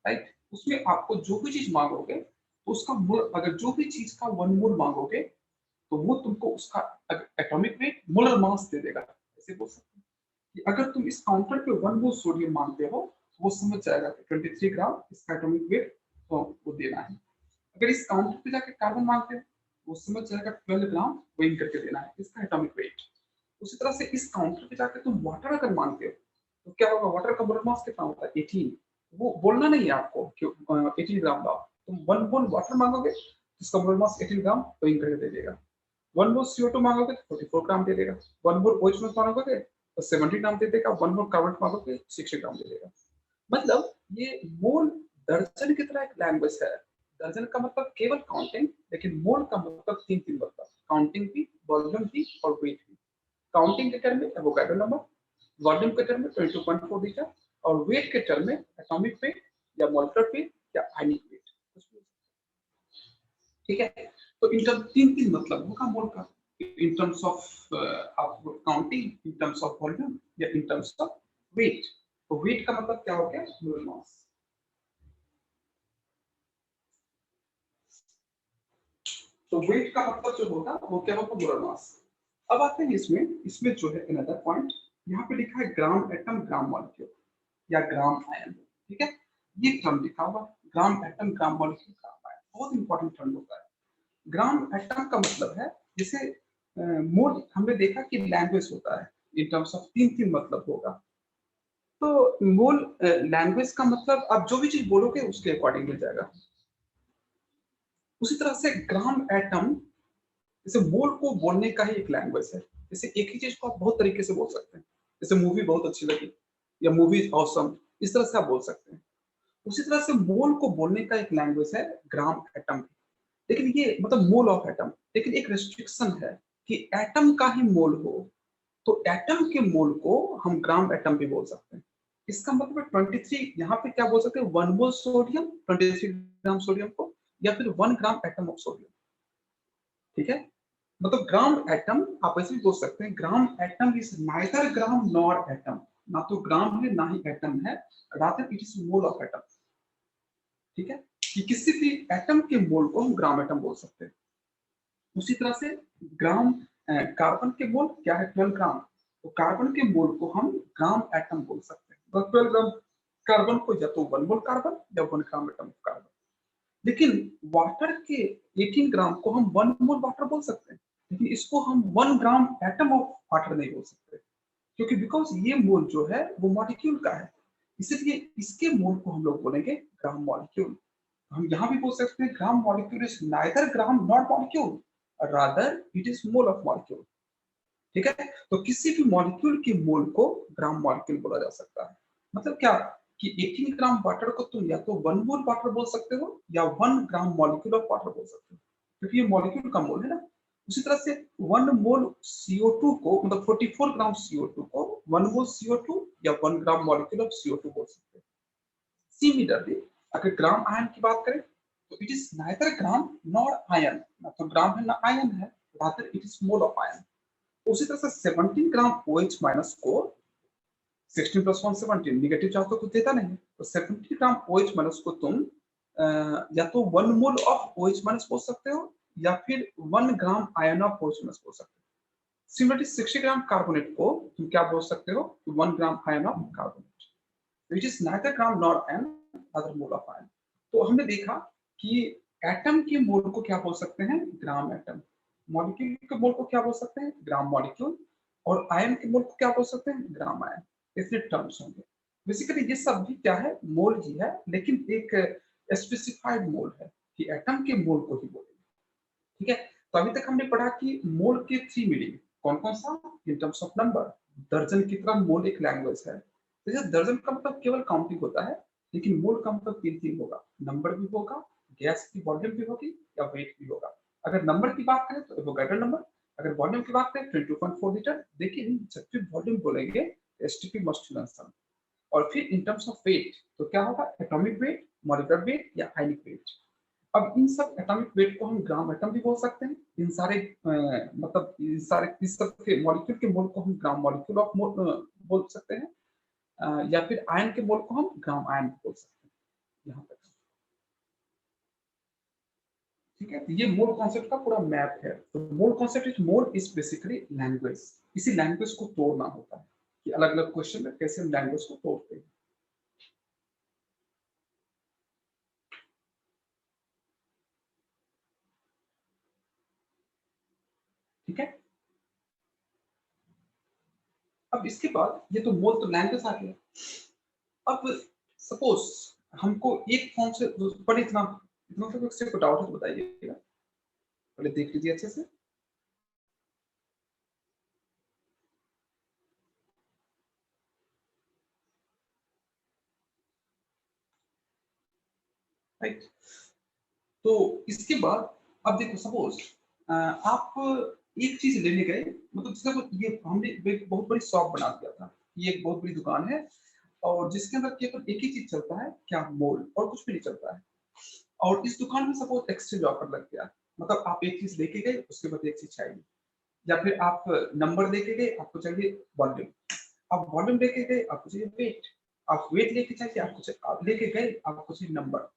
राइट। उसमें आपको जो भी चीज मांगोगे तो उसका मोल, अगर जो भी चीज का 1 मोल मांगोगे तो वो तुमको उसका एटॉमिक वेट, मोलर मास दे देगा। ऐसे बोल सकते हैं कि अगर तुम इस काउंटर पे 1 मोल सोडियम मांगते हो तो वो समझ जाएगा कि 23 ग्राम इसका एटॉमिक वेट तो वो देना है। अगर इस काउंटर पे जाके कार्बन मांगते हो वो समझ जाएगा 12 ग्राम वेइंग करके देना है, इसका एटॉमिक वेट। उसी तरह से इस काउंटर पे जाके तुम वाटर अगर मांगते हो तो क्या होगा, वाटर का मोलर मास कितना होता है, 18। वो बोलना नहीं है आपको कि 18 ग्राम लाओ, तुम 1 मोल वाटर मांगोगे तो इसका मोलर मास 18 ग्राम वेइंग करके दे देगा। 1 मोल CO2 मांगोगे तो 44 ग्राम दे देगा। 1 मोल OH मांगोगे तो 70 ग्राम दे देगा। 1 मोल कार्बन मांगोगे 60 ग्राम दे देगा। मतलब ये मोल दर्जन की तरह एक लैंग्वेज है। दर्जन का मतलब केवल काउंटिंग, लेकिन मोल का मतलब तीन तीन मतलब, काउंटिंग भी, वॉल्यूम भी, और वेट भी। काउंटिंग के टर्म में एवोगाड्रो नंबर, वॉल्यूम के टर्म में 22.4 लीटर, और वेट के टर्म में एटॉमिक वेट या मोलर वेट या आयनिक वेट, ठीक है। तो इन टर्म तीन तीन मतलब होगा मोल का, in terms of counting, in terms of volume, या इन टर्म्स ऑफ वेट। तो वेट का मतलब क्या हो गया, मोलर मास। तो वेट का मतलब जो होगा वो क्या होगा, मोलर मास। अब आते हैं इसमें, इसमें जो है अनदर पॉइंट, यहाँ पे लिखा है ग्राम एटम ग्राम मॉलिक्यूल या ग्राम आयन, ठीक है, ये टर्म लिखा हुआ ग्राम एटम ग्राम मॉलिक्यूल ग्राम आयन, बहुत इंपॉर्टेंट टर्म होता है। ग्राम एटम का मतलब है, जैसे मोल हमने देखा कि लैंग्वेज होता है इन टर्म्स ऑफ तीन तीन मतलब होगा। तो मोल लैंग्वेज का मतलब आप जो भी चीज बोलोगे उसके अकॉर्डिंग मिल जाएगा। उसी तरह से ग्राम एटम, जैसे मोल को बोलने का ही एक लैंग्वेज है। जैसे एक ही चीज को आप बहुत तरीके से बोल सकते हैं, जैसे मूवी बहुत अच्छी लगी या मूवी इज ऑसम, इस तरह से आप बोल सकते हैं। उसी तरह से मोल को बोलने का एक लैंग्वेज है ग्राम एटम। लेकिन ये मतलब मोल ऑफ एटम, लेकिन एक रेस्ट्रिक्शन है कि एटम का ही मोल हो, तो एटम के मोल को हम ग्राम एटम भी बोल सकते हैं। इसका मतलब 23 यहाँ पे क्या बोल सकते हैं, 1 मोल सोडियम, 23 ग्राम सोडियम को, या फिर 1 ग्राम एटम ऑफ सोडियम, ठीक है। मतलब ग्राम एटम आप ऐसे भी बोल सकते हैं, gram atom is neither gram nor atom, ना तो ग्राम है ना ही एटम है, rather it is mole of atom, ठीक है। कि किसी भी एटम के मोल को हम ग्राम एटम बोल सकते हैं। उसी तरह से ग्राम कार्बन के मोल क्या है, 12 ग्राम, तो कार्बन के मोल को हम ग्राम एटम बोल सकते हैं। तो 12 ग्राम कार्बन को या तो 1 मोल कार्बन या 1 ग्राम एटम कार्बन। लेकिन वाटर के 18 ग्राम को हम 1 मोल वाटर बोल सकते हैं, लेकिन इसको हम 1 ग्राम एटम ऑफ वाटर नहीं बोल सकते, क्योंकि बिकॉज ये मोल जो है वो मॉलिक्यूल का है, इसलिए इसके मोल को हम लोग बोलेंगे ग्राम मॉलिक्यूल। हम यहाँ भी बोल सकते हैं gram molecule is neither gram not molecule, rather it is mole of molecule, ठीक है। तो किसी भी मॉलिक्यूल के मोल को ग्राम मॉलिक्यूल बोला जा सकता है। मतलब क्या कि 18 ग्राम वाटर को तुम या तो 1 मोल वाटर बोल सकते हो या 1 ग्राम मॉलिक्यूल ऑफ वाटर बोल सकते हो, क्योंकि ये मॉलिक्यूल का मोल है ना। उसी तरह से 1 मोल CO2 को, मतलब 44 ग्राम CO2 को 1 मोल CO2 या 1 ग्राम मॉलिक्यूल ऑफ CO2 बोल सकते हैं। सिमिलरली अगर ग्राम आयन की बात करें तो it is neither gram nor ion, ना तो ग्राम है ना आयन है, rather it is mole of ion. उसी तरह से 17 ग्राम OH माइनस को 16 प्लस 1 17, निगेटिव चार्ज तो कुछ देता नहीं, तो 17 ग्राम OH माइनस को तुम या तो 1 मोल ऑफ OH माइनस बोल सकते हो या फिर 1 gram ion of OH minus बोल सकते हो। सिमिलरली 60 ग्राम कार्बोनेट को तुम क्या बोल सकते हो, 1 gram ion of carbonate, which is neither gram nor ion, other mole of ion. तो हमने देखा कि एटम के मोल को क्या बोल सकते हैं, ग्राम एटम, मॉलिक्यूल के मोल को क्या बोल सकते हैं, ग्राम मॉलिक्यूल, और आयन के मोल को क्या बोल सकते हैं, ग्राम आयन। इसलिए टर्म्स होंगे। बेसिकली ये सब भी क्या है, मोल ही है, लेकिन एक स्पेसिफाइड मोल है कि एटम के मोल को ही बोलेंगे, ठीक है। तो अभी तक हमने पढ़ा कि मोल के 3 मीनिंग कौन कौन सा, इन टर्म्स ऑफ नंबर, दर्जन की तरह मोल एक लैंग्वेज है। जैसे दर्जन का मतलब केवल काउंटिंग होता है, लेकिन मोल का मतलब तीन तीन होगा, नंबर भी होगा, गैस की वॉल्यूम भी होगी या वेट भी होगा। अगर नंबर की बात करें तो एवोगैड्रो नंबर, अगर वॉल्यूम की बात करें 22.4 लीटर। लेकिन जब भी वॉल्यूम बोलेंगे एसटीपी मस्ट आंसर। और फिर इन टर्म्स ऑफ वेट तो क्या होगा, एटॉमिक वेट, मॉलिक्यूलर वेट या आयनिक वेट। अब इन सब एटॉमिक वेट को हम ग्राम एटम भी बोल सकते हैं। इन सारे मतलब इन सारे इस सब के मॉलिक्यूल के मोल को हम ग्राम मॉलिक्यूल ऑफ बोल सकते हैं, या फिर आयन के मोल को हम ग्राम आयन बोल सकते हैं, यहाँ तक, ठीक है। तो ये मोल कॉन्सेप्ट का पूरा मैप है। तो mole concept is mole is basically language. इसी लैंग्वेज को तोड़ना होता है कि अलग अलग क्वेश्चन में कैसे हम लैंग्वेज को तोड़ते हैं, ठीक है। अब इसके बाद ये तो मोल तो लैंग्वेज आ गया। अब सपोज हमको एक फॉर्म से पर इतना इतना तो किसी को डाउट है तो बताइएगा, पहले देख लीजिए अच्छे से। राइट। तो इसके बाद अब देखो सपोज आप एक चीज लेने गए, मतलब जैसे ये हमने एक बहुत बड़ी शॉप बना दिया था, ये एक बहुत बड़ी दुकान है और जिसके अंदर केवल एक ही चीज चलता है, क्या, मोल, और कुछ भी नहीं चलता है। और इस दुकान में सपोज एक्सचेंज ऑफर लग गया, मतलब आप एक चीज लेके गए उसके बाद एक चीज चाहिए, या फिर आप नंबर लेके गए आपको चाहिए वॉल्यूम, आप वॉल्यूम लेके गए आपको चाहिए वेट, आप वेट लेके चाहिए आपको चाहिए, आप लेके गए आपको चाहिए नंबर।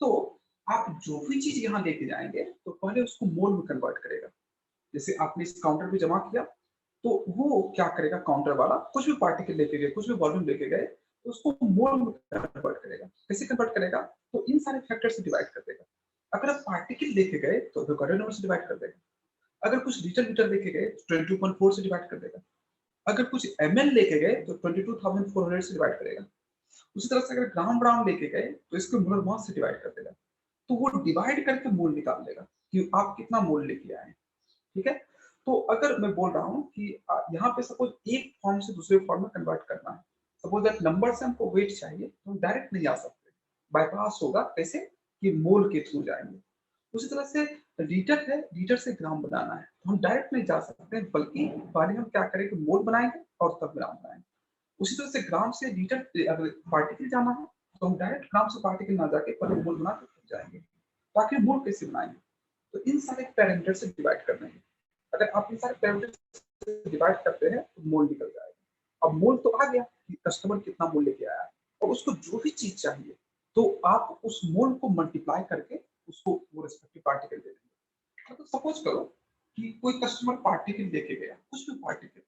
तो आप जो भी चीज यहाँ लेके जाएंगे तो पहले उसको मोल में कन्वर्ट करेगा। जैसे आपने इस काउंटर पे जमा किया, तो वो क्या करेगा, काउंटर वाला कुछ भी पार्टिकल लेके गए, कुछ भी वॉल्यूम लेके गए, तो उसको मोल में कन्वर्ट करेगा। कैसे कन्वर्ट करेगा, तो इन सारे फैक्टर से डिवाइड कर देगा। अगर आप पार्टिकल लेके गए तो एवोगाड्रो नंबर से डिवाइड कर देगा। अगर कुछ लीटर लीटर लेके गए तो 22.4 से डिवाइड कर देगा। अगर कुछ ml लेके गए तो 22,400 से डिवाइड करेगा। उसी तरह से अगर ग्राम ग्राम लेके गए तो इसको मोलर मास से डिवाइड कर देगा। तो वो डिवाइड करके मोल निकाल देगा कि आप कितना मोल लेके आए हैं। ठीक है। तो अगर मैं बोल रहा हूँ कि यहाँ पे सपोज एक फॉर्म से दूसरे फॉर्म में कन्वर्ट करना है, सपोज दैट नंबर से हमको वेट चाहिए तो हम डायरेक्ट नहीं आ सकते, बाईपास होगा। कैसे, कि मोल के थ्रू जाएंगे। उसी तरह से लीटर है, लीटर से ग्राम बनाना है तो हम डायरेक्ट नहीं जा सकते, बल्कि पहले हम क्या करेंगे, मोल बनाएंगे और तब ग्राम बनाएंगे। उसी तरह से ग्राम से लीटर अगर पार्टिकल जाना है तो हम डायरेक्ट ग्राम से पार्टिकल ना जाके पहले मोल बना के जाएंगे। तो आखिर मोल कैसे बनाएंगे, तो इन सारे पैरामीटर से डिवाइड कर देंगे। अगर आप इन सारे पैरामीटर से डिवाइड करते हैं तो मोल निकल जाएगा। अब मोल तो आ गया कि कस्टमर कितना मोल लेके आया है, और उसको जो भी चीज चाहिए तो आप उस मोल को मल्टीप्लाई करके उसको वो रिस्पेक्टिव पार्टिकल दे देंगे। तो सपोज करो कि कोई कस्टमर पार्टिकल लेके गया, कुछ भी पार्टिकल,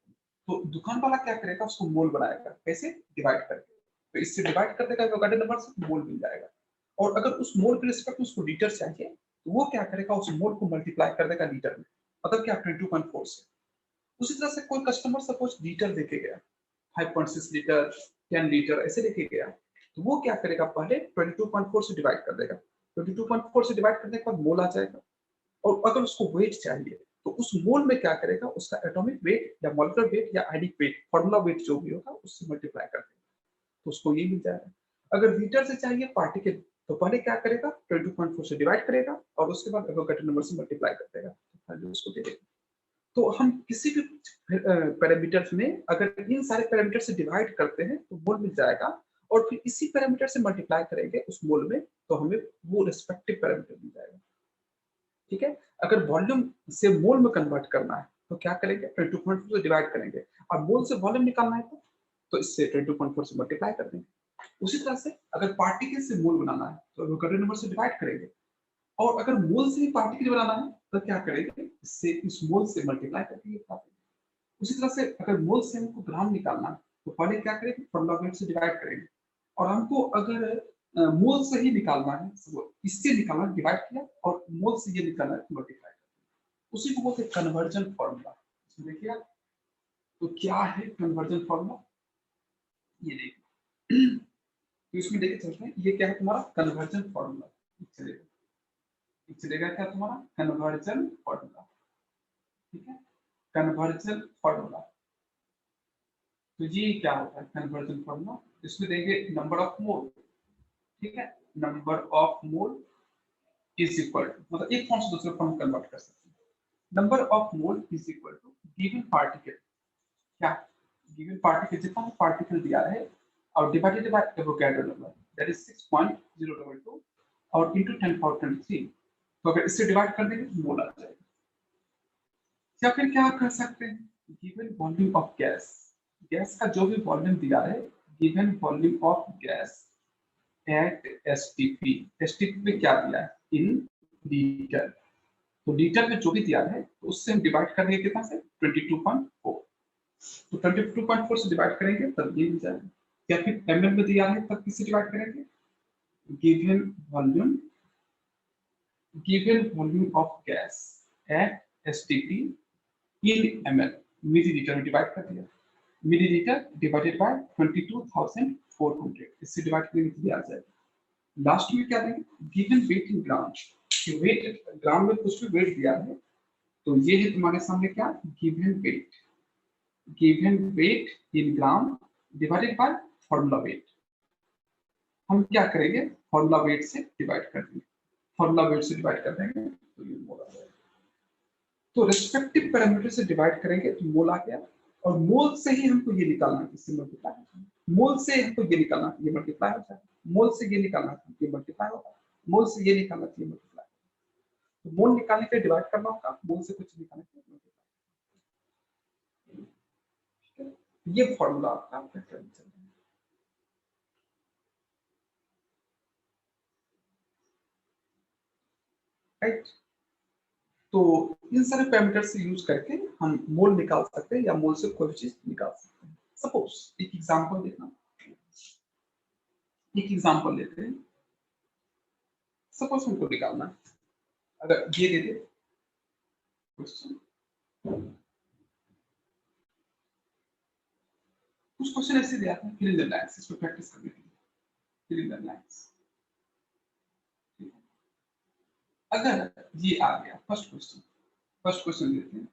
तो दुकान वाला क्या करेगा, उसको मोल बनाएगा। कैसे, डिवाइड करके। तो इससे डिवाइड कर देगा एवोगाड्रो नंबर से, मोल मिल जाएगा। और अगर उस मोल के रिस्पेक्ट में उसको लीटर चाहिए तो वो क्या करेगा, उस मोल को मल्टीप्लाई कर देगा लीटर में, मतलब क्या, 22.4 से। उसी तरह से कोई कस्टमर सपोज लीटर लेके गया, 5.6 लीटर, 10 लीटर ऐसे लेके गया, तो वो क्या करेगा, पहले 22.4 से डिवाइड कर देगा। 22.4 से डिवाइड करने के बाद मोल आ जाएगा। और अगर उसको वेट चाहिए तो उस मोल में क्या करेगा, उसका एटॉमिक वेट या मॉलिक्यूलर वेट या आइडिक वेट, फॉर्मूला वेट जो भी होगा उससे मल्टीप्लाई कर देगा, तो उसको ये मिल जाएगा। अगर लीटर से चाहिए पार्टिकल तो पहले क्या करेगा, 22.4 से डिवाइड करेगा और उसके बाद एवोगाड्रो नंबर से मल्टीप्लाई कर देगा, तो उसको दे देगा। तो हम किसी भी पैरामीटर्स में अगर इन सारे पैरामीटर से डिवाइड करते हैं तो मोल मिल जाएगा, और फिर इसी पैरामीटर से मल्टीप्लाई करेंगे उस मोल में तो हमें वो रिस्पेक्टिव पैरामीटर मिल जाएगा। ठीक है। अगर वॉल्यूम से मोल में कन्वर्ट करना है तो क्या करेंगे, 22.4 से डिवाइड करेंगे। अब मोल से वॉल्यूम निकालना है तो इससे 22.4 से मल्टीप्लाई कर देंगे। उसी तरह से अगर पार्टिकल से मोल बनाना है तो एवोगाड्रो नंबर से डिवाइड करेंगे, और अगर मोल से ही पार्टिकल बनाना है तो क्या करेंगे, इससे इस मोल से मल्टीप्लाई करके ये बता देंगे। उसी तरह से अगर मोल से हमको ग्राम निकालना है तो पहले क्या करेंगे, फॉर्मूला वेट से डिवाइड करेंगे। और हमको अगर मोल से ही निकालना है, इससे निकालना, डिवाइड किया और मोल से ये निकालना है, मल्टीप्लाई कर, उसी को बोलते हैं कन्वर्जन फॉर्मूला। देखिए आप, तो क्या है कन्वर्जन फॉर्मूला, ये देखिए। तो इसमें देखिए चलते हैं, ये क्या है तुम्हारा कन्वर्जन फॉर्मूला। चलेगा, चलेगा क्या तुम्हारा कन्वर्जन फॉर्मूला। ठीक है, कन्वर्जन फॉर्मूला। तो ये क्या होता है कन्वर्जन फॉर्मूला, इसमें देंगे नंबर ऑफ मोल। ठीक है, number of mole is equal to, मतलब एक फॉर्म से दूसरे फॉर्म कन्वर्ट कर सकते हैं। Number of mole is equal to given particle, क्या, गिवन पार्टिकल जितना पार्टिकल दिया है और divided by Avogadro number, that is 6.022 और इनटू 10 पावर 23। तो अगर इससे डिवाइड कर देंगे तो मोल आ जाएगा। या फिर क्या कर सकते हैं, given volume of gas, gas का जो भी वॉल्यूम दिया है, given volume of gas at STP, STP में क्या दिया है, इन लीटर। तो लीटर में जो भी दिया है तो उससे हम डिवाइड करेंगे कितना से, 22.4। तो 22.4 से डिवाइड करेंगे तब ये मिल जाएगा। या फिर एमएल में दिया है तब किससे डिवाइड करेंगे, given volume, given volume of gas at STP in ML, millilitre में डिवाइड कर दिया, मिलीलीटर डिवाइडेड बाय 22,400, इससे डिवाइड करेंगे तो ये आ जाएगा। लास्ट में क्या देंगे, गिवन वेट इन ग्राम, वेट ग्राम में कुछ भी वेट दिया है तो ये है तुम्हारे सामने क्या, given weight, given weight in gram divided by formula wait. हम क्या करेंगे, फॉर्मूला वेट से डिवाइड कर देंगे, फॉर्मूला वेट से डिवाइड कर देंगे तो ये मोल आ जाएगा। तो रिस्पेक्टिव पैरामीटर से डिवाइड करेंगे तो मोल आ गया, और मोल से ही हमको ये निकालना है, इससे मल्टीप्लाई होता है। मोल से हमको ये निकालना है, ये मल्टीप्लाई होता है। मोल से ये निकालना है, ये मल्टीप्लाई होता है। मोल से ये निकालना है, ये मल्टीप्लाई। तो मोल निकालने के लिए डिवाइड करना होगा, मोल से कुछ निकालने के लिए मल्टीप्लाई। ये फॉर्मूला आपका डिफरेंशियल है, राइट। तो इन सारे पैरामीटर से यूज करके हम मोल निकाल सकते हैं या मोल से कोई भी चीज निकाल सकते हैं। सपोज एक एग्जांपल देखना, एक एग्जांपल लेते हैं। सपोज हमको निकालना है, अगर ये दे दे क्वेश्चन, कुछ क्वेश्चन ऐसे दिया है, फिल इन द ब्लैंक्स, इसको प्रैक्टिस करने के लिए फिल इन द ब्लैंक्स। अगर ये आ गया फर्स्ट क्वेश्चन लेते हैं।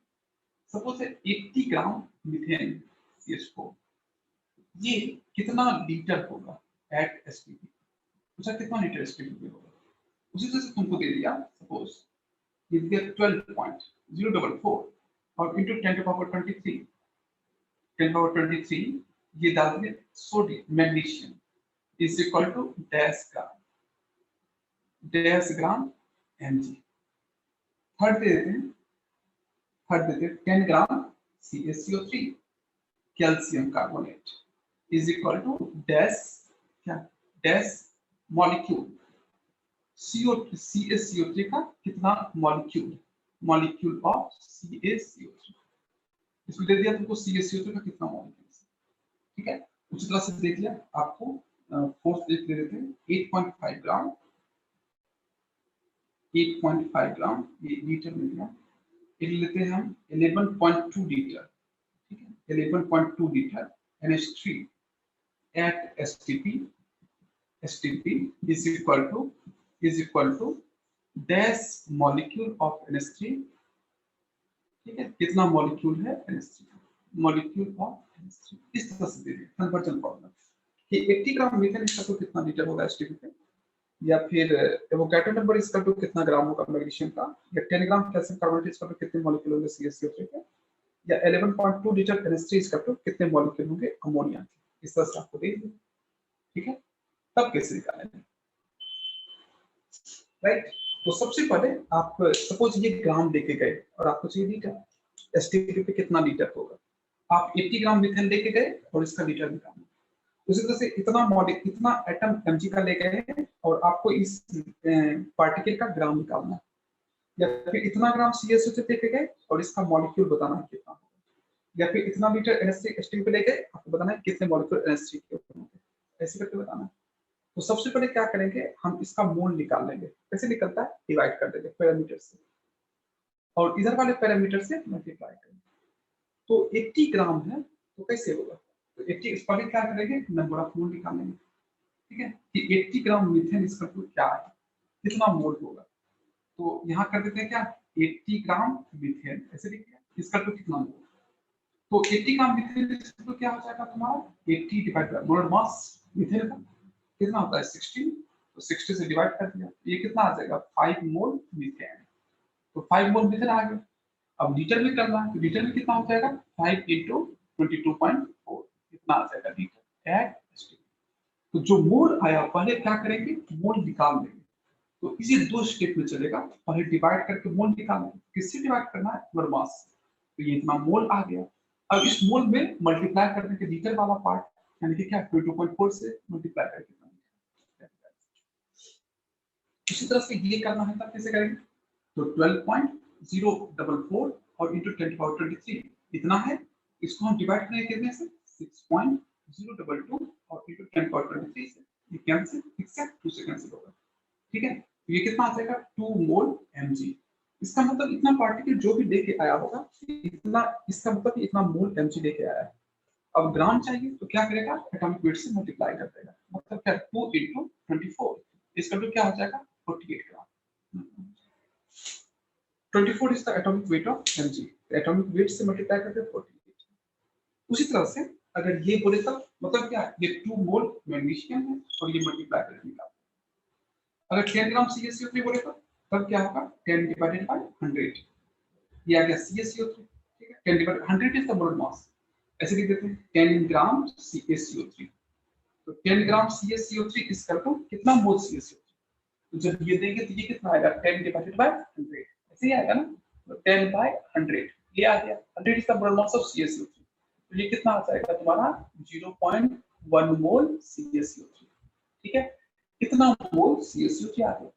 सपोज 80 ग्राम मीथेन CH4, ये कितना लीटर होगा एट एसटीपी। पूछा कितना लीटर एसटीपी होगा, उसी तरह से तुमको दे दिया। सपोज ये दिया 12.044 और इनटू 10 टू पावर 23, 10 पावर 23 ये डाल दिए sodium magnesium is equal to dash gram mg। Third दे देते हैं, 10 gram CaCO3 calcium carbonate is equal to dash molecule CaCO3 का कितना मॉलिक्यूल ऑफ CaCO3, इसको दे दिया तुमको CaCO3 का कितना मॉलिक्यूल। ठीक है, उसी तरह से देख लिया। आपको फोर्थ दे देते हैं 8.5 ग्राम ये लीटर में दिया। फिर लेते हैं हम 11.2 लीटर, ठीक है, 11.2 litre NH3 at STP is equal to dash molecule of NH3। ठीक है, कितना मॉलिक्यूल है NH3, मॉलिक्यूल ऑफ NH3। इस तरह से दे दिया कन्वर्जन फॉर्मूला कि 80 ग्राम मीथेन इसका तो कितना लीटर होगा STP पे, या फिर एवोगाड्रो नंबर इसका तो कितना ग्राम होगा मैग्नीशियम का, या 10 ग्राम कैल्शियम कार्बोनेट इसका तो कितने मॉलिक्यूल होंगे CaCO3 के, या 11.2 लीटर NH3 इसका तो कितने मॉलिक्यूल होंगे अमोनिया के। इस तरह से आपको दे दिया। ठीक है, तब कैसे निकालेंगे, राइट। तो सबसे पहले आप सपोज ये ग्राम लेके गए और आपको चाहिए लीटर, एसटीपी पे कितना लीटर होगा। आप 80 ग्राम मीथेन लेके गए और इसका लीटर निकालना। उसी तरह से इतना एटम mg का ले गए और आपको इस पार्टिकल का ग्राम निकालना है, या फिर इतना ग्राम CaCO3 लेके गए और इसका मॉलिक्यूल बताना है कितना होगा, या फिर इतना लीटर NH3 एसटीपी पे ले गए, आपको बताना है कितने मॉलिक्यूल NH3 के होंगे, ऐसे करके बताना है। तो सबसे पहले क्या करेंगे, हम इसका मोल निकाल लेंगे। कैसे निकलता है, डिवाइड कर देंगे पैरामीटर से और इधर वाले पैरामीटर से मल्टीप्लाई करेंगे। तो 80 ग्राम है तो कैसे होगा, तो 80 इस पर क्या करेंगे, नंबर ऑफ मोल निकालेंगे। ठीक है, कि 80 ग्राम मीथेन इसका तो क्या है, कितना मोल होगा। तो यहाँ कर देते हैं क्या, 80 ग्राम मीथेन ऐसे लिख दिया, इसका तो कितना मोल। तो 80 ग्राम मीथेन इसका तो क्या हो जाएगा तुम्हारा 80 divide by molar mass methane का कितना होता है 16, तो 60 से डिवाइड कर दिया, ये कितना आ जाएगा 5 मोल मीथेन। तो 5 मोल मीथेन आ गया। अब लीटर में करना है, तो लीटर में कितना हो जाएगा 5 × 22.4 कितना आ जाएगा लीटर एट एसटीपी। तो जो मोल आया पहले क्या करेंगे, मोल निकाल लेंगे। तो इसी दो स्टेप में चलेगा, पहले डिवाइड करके मोल निकालना। किससे डिवाइड करना है, मोलर मास। तो ये इतना मोल आ गया। अब इस मोल में मल्टीप्लाई करने के लीटर वाला पार्ट यानी कि क्या 22.4 से मल्टीप्लाई करके, इसी तरह से ये करना है तब कैसे करेंगे, तो 12.044 और इंटू 10⁻23 इतना है, इसको हम डिवाइड करेंगे कितने से 6.022 और इंटू 10⁻23 से, ये कैंसिल, एक्सेप्ट 2 से कैंसिल होगा। ठीक है, तो ये कितना आ जाएगा 2 मोल mg। इसका मतलब इतना पार्टिकल जो भी लेके आया होगा इतना, इसका मतलब इतना मोल mg लेके आया है। अब ग्राम चाहिए तो क्या करेगा, एटॉमिक वेट से मल्टीप्लाई कर देगा, मतलब क्या 2 × 24, इसका तो क्या हो जाएगा 48 ग्राम। 24 is the atomic weight of mg, atomic weight से मल्टीप्लाई करके 48। उसी तरह से अगर ये बोले तब मतलब क्या, ये 2 मोल मैग्नीशियम है और ये मल्टीप्लाई करके निकाल। अगर 10 ग्राम CaCO3 बोले तब क्या होगा 10 डिवाइडेड बाय 100, ये आ गया CaCO3। ठीक है, 10 डिवाइडेड 100 इज द मोल मास, ऐसे लिख देते हैं 10 ग्राम CaCO3। तो 10 ग्राम CaCO3 इस करको कितना मोल CaCO3, तो जब ये देंगे तो ये कितना आएगा 10 डिवाइडेड बाय 100, ऐसे ही आएगा ना। तो 10/100 ये आ गया, 100 is the mole mass of CaCO3। तो ये कितना आ जाएगा तुम्हारा 0.1 मोल CaCO3। ठीक है, कितना मोल CaCO3 आ गया।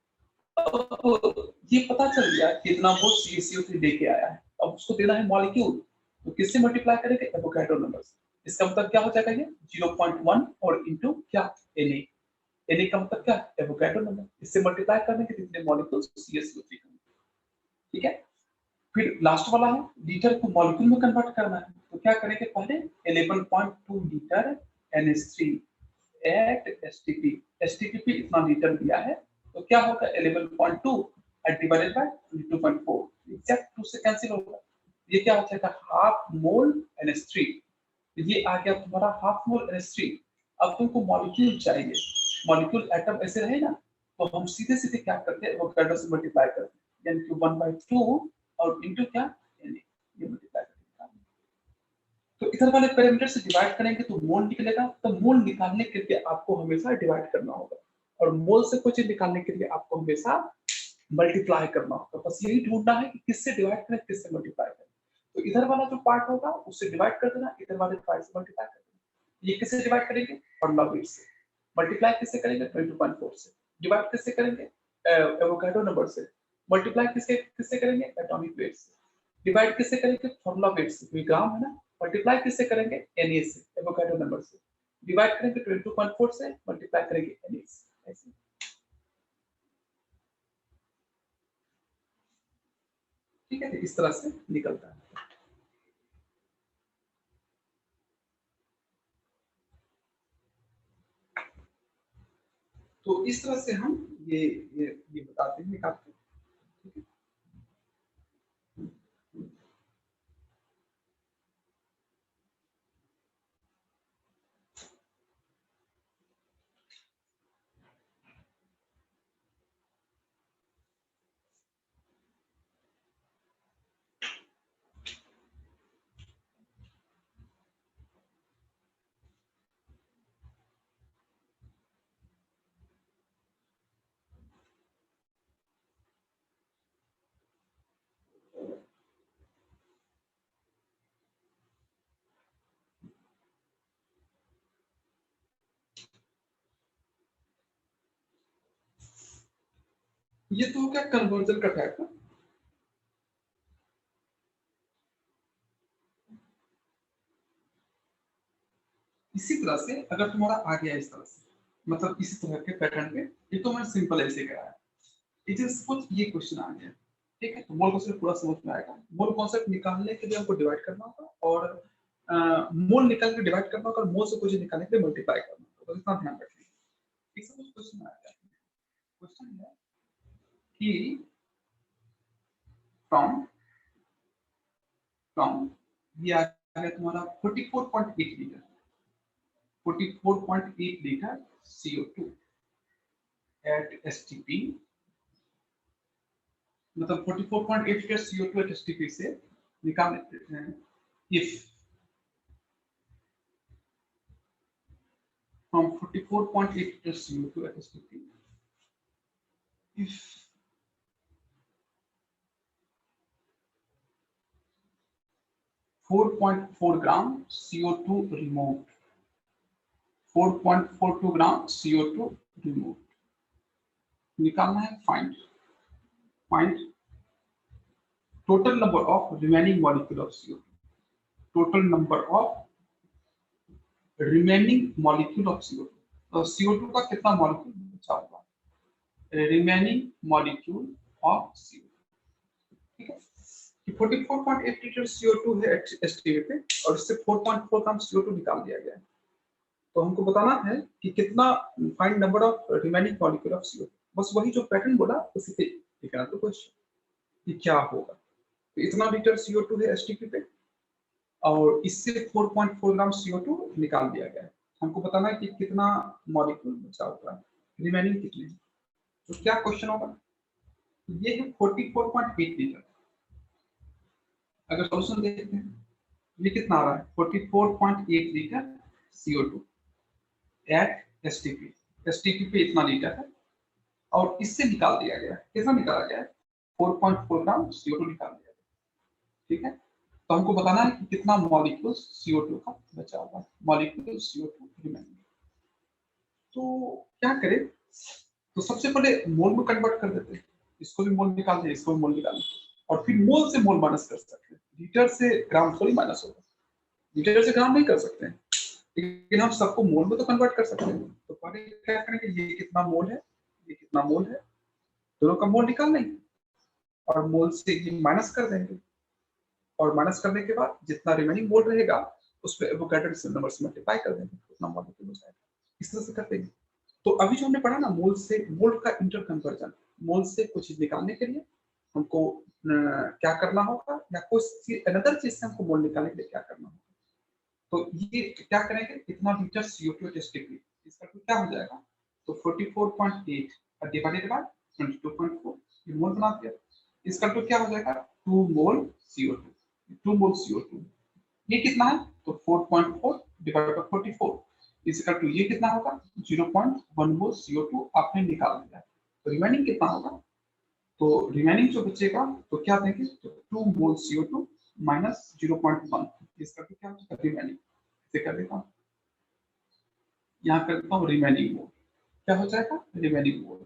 अब ये पता चल गया कितना वो CaCO3 लेके आया है, अब उसको देना है मॉलिक्यूल, तो किससे मल्टीप्लाई करेंगे? एवोगैड्रो नंबर से। इसका मतलब क्या हो जाएगा ये 0.1 और इनटू क्या Na। Na का मतलब क्या? Avogadro number. इससे मल्टीप्लाई करने के कितने मॉलिक्यूल्स CaCO3 का। ठीक है, फिर लास्ट वाला है लीटर को मॉलिक्यूल में कन्वर्ट करना है, तो क्या करेंगे? पहले 11.2 litre NH3 at STP। STP इतना लीटर दिया है, तो क्या होगा 11.2 डिवाइडेड बाय 22.4, एग्जैक्ट 2 से कैंसिल होगा। ये क्या हो जाएगा? Half mole NH3। ये आ गया तुम्हारा हाफ मोल NH3। अब तुमको मॉलिक्यूल चाहिए, मॉलिक्यूल एटम ऐसे रहे ना, तो हम सीधे सीधे क्या करते हैं? एवोगैड्रो से मल्टीप्लाई करते हैं, यानी कि 1/2 और इनटू क्या Na, ये मल्टीप्लाई करते हैं। तो इधर वाले पैरामीटर से डिवाइड करेंगे तो मोल निकलेगा, तो मोल निकालने के लिए आपको हमेशा डिवाइड करना होगा, और मोल से कुछ निकालने के लिए आपको हमेशा मल्टीप्लाई करना होगा। बस यही ढूंढना है कि किससे डिवाइड करें, किससे मल्टीप्लाई करें। तो इधर वाला जो पार्ट होगा उससे डिवाइड कर देना, इधर वाले पार्ट से मल्टीप्लाई कर देना। ये किससे डिवाइड करेंगे? फॉर्मूला वेट से। मल्टीप्लाई किससे करेंगे? 22.4 से। डिवाइड किससे करेंगे? एवोगैड्रो नंबर से। मल्टीप्लाई किससे किससे करेंगे? एटॉमिक वेट से। डिवाइड किससे करेंगे? फॉर्मूला वेट से, क्योंकि ग्राम है ना। मल्टीप्लाई किससे करेंगे? Na से, एवोगैड्रो नंबर से। डिवाइड करेंगे 22.4 से, मल्टीप्लाई करेंगे Na से, ऐसे। ठीक है, इस तरह से निकलता है। तो इस तरह से हम ये बताते हैं, निकालते हैं। ठीक है, ये तो क्या कन्वर्जन का टाइप है। इसी तरह से अगर तुम्हारा आ गया इस तरह से, मतलब इसी तरह के पैटर्न पे, ये तो मैंने सिंपल ऐसे कराया। इट इज कुछ ये क्वेश्चन आ गया, ठीक है, तो मोल कॉन्सेप्ट पूरा समझ में आएगा। मोल कॉन्सेप्ट निकालने के लिए हमको डिवाइड करना होगा, और मोल निकाल के डिवाइड करना होगा, और मोल से कुछ निकालने के लिए मल्टीप्लाई करना होगा, तो इतना ध्यान रखिए। ठीक है, क्वेश्चन आ गया। क्वेश्चन है कि फ्रॉम फ्रॉम ये आ गया तुम्हारा 44.8 litre, 44.8 litre CO2 at STP, मतलब 44.8 लीटर CO2 at STP से निकाल लेते हैं। if from 44.8 liter CO2 at STP, if 4.4 gram CO2 removed, 4.42 gram CO2 removed, निकालना है find total number of remaining molecule of CO2, total number of remaining molecule of CO2, तो CO2 का कितना molecule बचा हुआ है? Remaining molecule of CO2। ठीक है, कि 44.8 लीटर CO2 है एसटीपी पे, और इससे 4.4 ग्राम CO2 निकाल दिया गया है। तो हमको बताना है कि कितना, find number of remaining molecule of CO2। बस वही जो पैटर्न बोला उसी पे लिखना तो क्वेश्चन कि क्या होगा। तो इतना लीटर CO2 है एसटीपी पे, और इससे 4.4 ग्राम CO2 निकाल दिया गया है। हमको बताना है कि कितना मॉलिक्यूल बचा हुआ है, रिमेनिंग कितने। तो क्या क्वेश्चन होगा? ये है 44.8 लीटर। अगर सॉल्यूशन देखते हैं, ये कितना आ रहा है? 44.8 litre CO2 eight STP. STP पे इतना लीटर है, और इससे निकाल दिया गया, कितना निकाला गया है? 4.4 ग्राम CO2 निकाल दिया गया। ठीक है, तो हमको बताना है कि कितना मॉलिक्यूल CO2 का बचा हुआ है, मॉलिक्यूल CO2 रिमेनिंग। तो क्या करें, तो सबसे पहले मोल में कन्वर्ट कर देते हैं, इसको भी मोल निकाल दें, इसको भी मोल निकाल दें, और फिर मोल से मोल माइनस कर सकते हैं। लीटर से ग्राम थोड़ी माइनस होगा, लीटर से ग्राम नहीं कर सकते हैं, लेकिन हम सबको मोल में तो कन्वर्ट कर सकते हैं। तो पहले क्या करेंगे, ये कितना मोल है, ये कितना मोल है, दोनों का मोल निकाल लेंगे और मोल से ये माइनस कर देंगे, और माइनस करने के बाद जितना रिमेनिंग मोल रहेगा उस पे एवोगाड्रो नंबर से मल्टीप्लाई कर देंगे, उतना मॉलिक्यूल हो जाएगा। इस तरह से कर देंगे। तो अभी जो हमने पढ़ा ना, मोल से मोल का इंटर कन्वर्जन, मोल से कुछ चीज निकालने के लिए हमको क्या करना होगा, या कोई अनदर चीज से हमको मोल निकालने के लिए क्या करना होगा। तो ये क्या करेंगे, इतना लीटर CO2 टेस्टिकली, इसका क्या हो जाएगा, तो 44.8 डिवाइडेड बाय 22.4, ये मोल बना दिया। इसका तो क्या हो जाएगा, 2 मोल CO2, 2 मोल CO2। ये कितना है, तो 4.4 डिवाइडेड बाय 44, इसका तो ये कितना होगा, 0.1 मोल CO2 आपने निकाल दिया। तो रिमेनिंग कितना होगा, तो रिमेनिंग जो बचेगा तो क्या देंगे, तो 2 मोल CO2 माइनस 0.1, इसका तो क्या होगा, रिमेनिंग। इसे कर देता हूँ, यहाँ कर देता हूँ रिमेनिंग मोल, क्या हो जाएगा, remaining mole,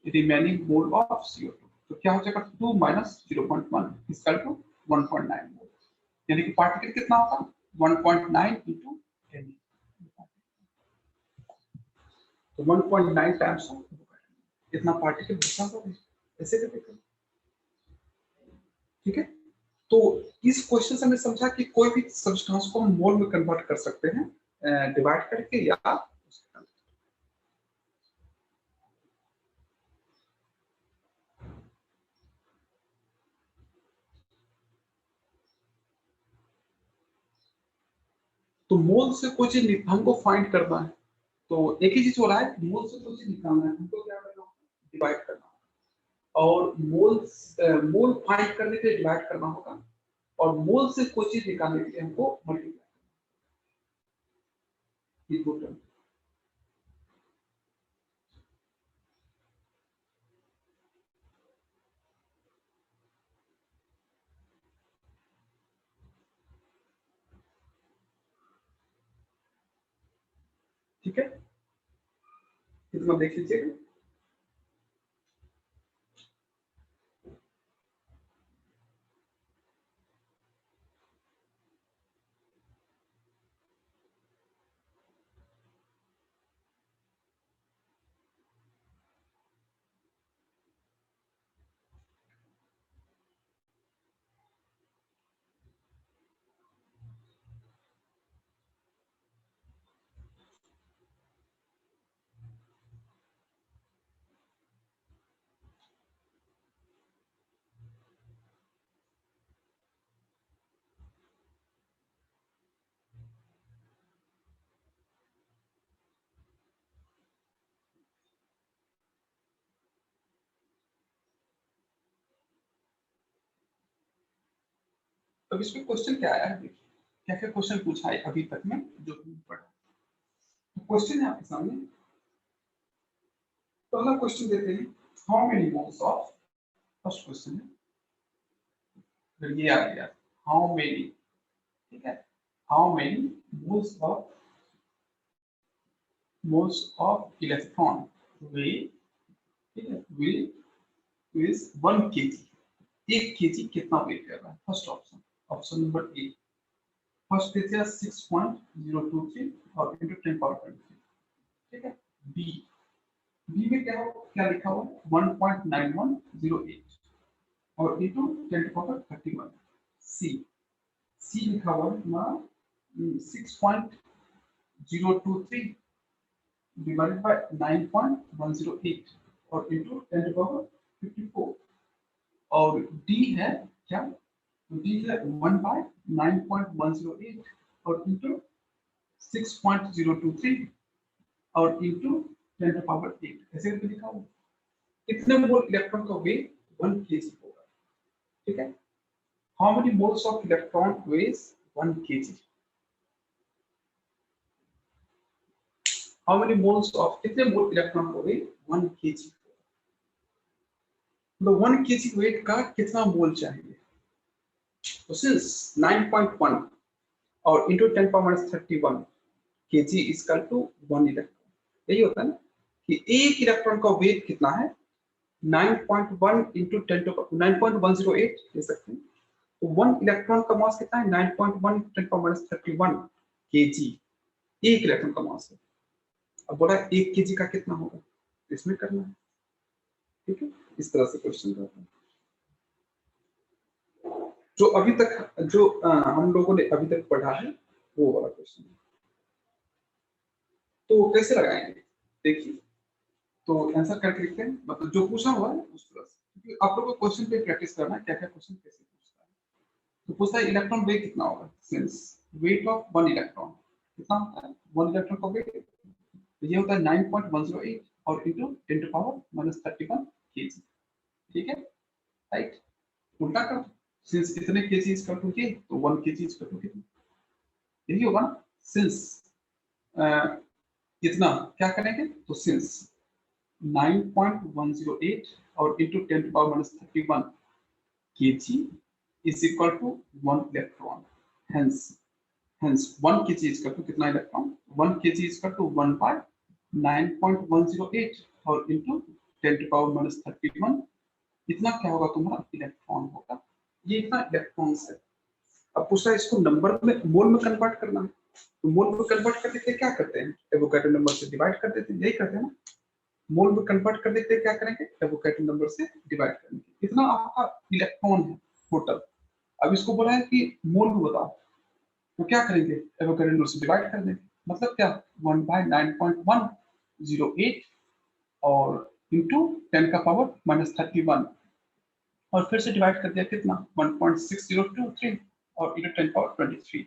remaining mole of CO2। तो क्या हो जाएगा, 2 माइनस 0.1 इक्वल टू 1.9 मोल, यानी कि पार्टिकल कितना होगा, 1.9 into 10, तो 1.9 टाइम्स इतना पार्टिकल बचा होगा, ऐसे करके करें। ठीक है, तो इस क्वेश्चन से हमने समझा कि कोई भी सब्सटेंस को हम मोल में कन्वर्ट कर सकते हैं, डिवाइड करके या तो मोल से कोई चीज हमको फाइंड करना है, तो एक ही चीज हो रहा है, मोल से कोई चीज निकालना है, हमको क्या करना होगा, डिवाइड करना होगा, और मोल फाइंड करने के लिए डिवाइड करना होगा, और मोल से कोई चीज निकालने के लिए हमको मल्टीप्लाई करना है। ठीक है, इतना देख लीजिएगा। अब इसमें क्वेश्चन क्या आया है, देखिए क्या क्या क्वेश्चन पूछा है अभी तक में जो तुमने पढ़ा। तो क्वेश्चन है आपके सामने, पहला क्वेश्चन देते हैं, how many moles of, first question है, फिर ये आ गया हाउ मेनी, ठीक है, how many moles of electron weigh, ठीक है, वे इज 1 kg, 1 kg कितना वेट कर रहा है, first option, option number A, first दे दिया 6.023 और इनटू 10 पावर 23, ठीक है। बी, बी में क्या लिखा हुआ है, 1.9108 और इनटू 10 पावर 31। सी, सी लिखा हुआ है हमारा 6.023 divided by 9.108 और into 10 to power 54, और d है क्या, d है 1 by 9.108 और into 6.023 और into 10 to power 8, ऐसे करके लिखा हुआ। कितने मोल इलेक्ट्रॉन का वेट 1 kg होगा, ठीक है। How many moles of electron weighs 1 kg, how many moles of, कितने मोल इलेक्ट्रॉन का वेट 1 kg, तो 1 kg वेट का कितना मोल चाहिए, तो सिंस 9.1 और into 10 power minus 31 kg equal to 1 electron. यही होता है ना कि एक इलेक्ट्रॉन का वेट कितना है 9.1 इंटू 10 टू 9.108 ले सकते हैं। तो 1 इलेक्ट्रॉन का मास कितना है 9.1 10 पावर माइनस 31 kg, एक इलेक्ट्रॉन का मास है। अब बोला 1 kg का कितना होगा, इसमें करना है। ठीक है, इस तरह से क्वेश्चन रहता है। जो अभी तक जो हम लोगों ने अभी तक पढ़ा है वो वाला क्वेश्चन है। तो कैसे लगाएंगे देखिए, तो आंसर करके लिखते हैं, मतलब जो पूछा हुआ है उस तरह से, क्योंकि आप लोगों को क्वेश्चन पे प्रैक्टिस करना है क्या क्या क्वेश्चन कैसे पूछता है। तो पूछता है इलेक्ट्रॉन वेट कितना होगा, सिंस वेट ऑफ 1 इलेक्ट्रॉन कितना होता है 1 इलेक्ट्रॉन का वेट, तो ये होता है 9.108 और into 10 to power minus 31 kg। ठीक है, राइट, उल्टा कर, सिंस इतने kg इक्वल टू ये, तो 1 kg इक्वल टू कितना, यही होगा ना। सिंस कितना क्या करेंगे, तो सिंस 9.108 और into 10 to power minus 31 kg is equal to 1 electron, hence 1 kg is equal to कितना electron, 1 kg is equal to 1 by 9.108 और इंटू 10 टू पावर माइनस 31, इतना क्या होगा तुम्हारा इलेक्ट्रॉन होगा। ये इतना इलेक्ट्रॉन्स है। अब पूछा इसको नंबर में मोल में कन्वर्ट करना है, तो मोल में कन्वर्ट करने के लिए क्या करते हैं, एवोगाड्रो नंबर से डिवाइड कर देते हैं, यही करते हैं ना। मोल में कन्वर्ट कर देते हैं, क्या करेंगे एवोगाड्रो नंबर से डिवाइड करेंगे, इतना आपका इलेक्ट्रॉन है टोटल। अब इसको बोला है कि मोल में बताओ, तो क्या करेंगे एवोगाड्रो नंबर से डिवाइड कर देंगे, मतलब क्या 1 by 9.108 और इंटू 10 का पावर माइनस 31 और फिर से डिवाइड कर दिया कितना 1.6023 और इंटू 10 पावर 23,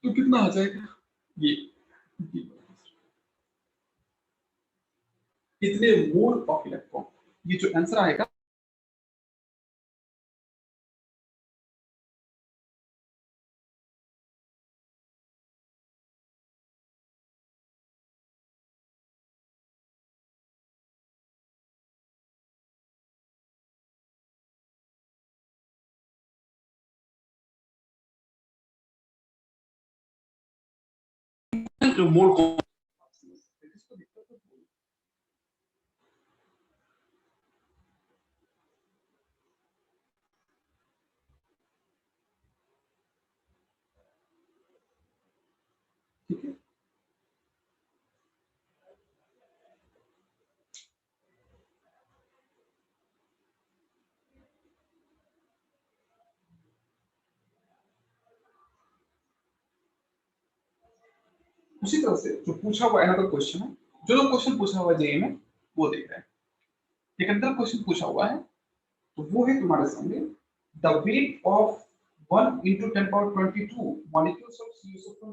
तो कितना आ जाएगा ये इतने मोल ऑफ इलेक्ट्रॉन। ये जो आंसर आएगा जो मोल को ठीक है, उसी तरह से जो पूछा हुआ अनदर क्वेश्चन है, जो क्वेश्चन पूछा हुआ जेई में वो देख रहे हैं। एक अंदर क्वेश्चन पूछा हुआ है, तो वो है तुम्हारे सामने the weight of 1 into 10 power 22 molecules of CuSO4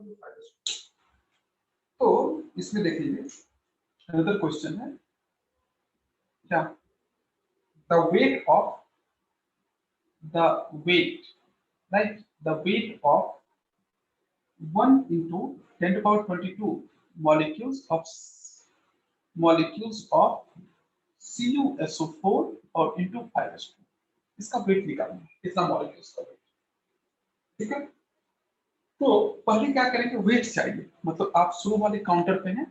तो इसमें देखिए अनदर क्वेश्चन है क्या, the weight of the weight, right, the weight of 1 into 10 to power 22 molecules of CuSO4 और into 5s2, इसका वेट निकालना है, कितना मॉलिक्यूल्स का वेट। ठीक है, तो पहले क्या करेंगे, वेट चाहिए, मतलब आप शुरू वाले काउंटर पे हैं,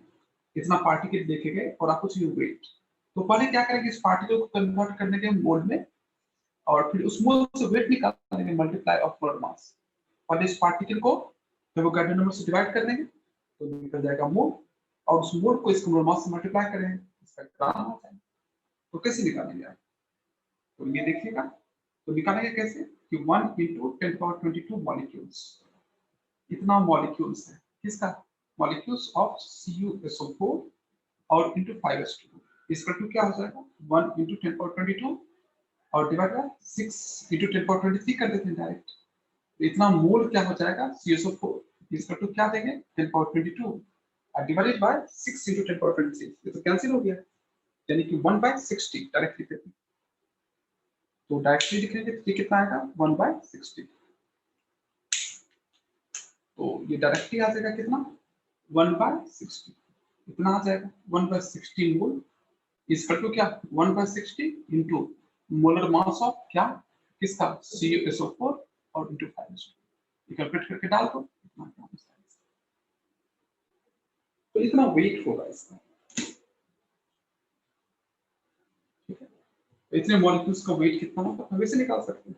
इतना पार्टिकल देखे गए और आपको चाहिए वेट, तो पहले क्या करेंगे इस पार्टिकल को कन्वर्ट करने के मोल में, और फिर उस मोल से वेट निकालेंगे मल्टीप्लाई ऑफ मोलर मास, और इस पार्टिकल को एवोगाड्रो नंबर से डिवाइड कर देंगे तो निकल जाएगा मोल, और उस मोल को इसके मोलर मास से मल्टीप्लाई करेंगे, इसका ग्राम आ जाएगा। तो कैसे निकालेंगे आप, तो ये देखिएगा, तो निकालेंगे कैसे कि 1 into 10 power 22 मॉलिक्यूल्स, इतना मॉलिक्यूल्स है किसका, मॉलिक्यूल्स ऑफ CuSO4 और into 5s2, इसका टू क्या हो जाएगा 1 into 10 power 22 और डिवाइड बाय 6 into 10 power 23 कर देते हैं डायरेक्ट, तो इतना मोल क्या हो जाएगा CuSO4, इसका टू क्या देंगे 10 power 22 और डिवाइडेड बाय 6 into 10 power 23, ये तो कैंसिल हो गया, यानी कि 1 by 60 डायरेक्ट लिख देते हैं, तो डायरेक्टली लिखेंगे तो ये कितना आएगा 1 by 60, तो ये डायरेक्टली आ जाएगा कितना 1 by 60, इतना आ जाएगा 1 by 60 मोल, इसका टू क्या 1 by 60 into molar mass of क्या किसका CuSO4 और into 5s2, कैलकुलेट करके डाल दो इतना क्या होता है। तो इतना वेट होगा इसका, ठीक है। तो इतने मॉलिक्यूल्स का वेट कितना होगा हम वैसे निकाल सकते हैं।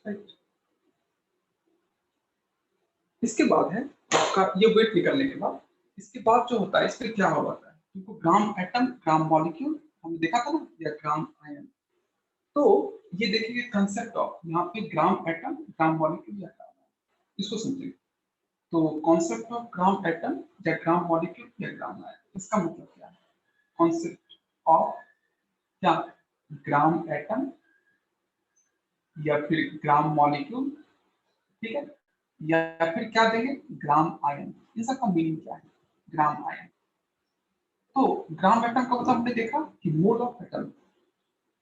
राइट। इसके बाद है आपका ये वेट निकलने के बाद, इसके बाद जो होता है इस पे क्या होता है, तुमको ग्राम एटम ग्राम मॉलिक्यूल हमने देखा था ना, या ग्राम आयन। तो ये देखिए कंसेप्ट ऑफ यहाँ पे ग्राम एटम ग्राम मॉलिक्यूल या ग्राम आयन, इसको समझिए। तो कॉन्सेप्ट ऑफ ग्राम एटम या ग्राम मॉलिक्यूल या ग्राम आयन, इसका मतलब क्या है? कॉन्सेप्ट ऑफ क्या, ग्राम एटम या फिर ग्राम मॉलिक्यूल, ठीक है, या फिर क्या देंगे ग्राम आयन, इन सब का मीनिंग क्या है ग्राम आयन। तो ग्राम एटम का मतलब हमने देखा कि मोल ऑफ एटम,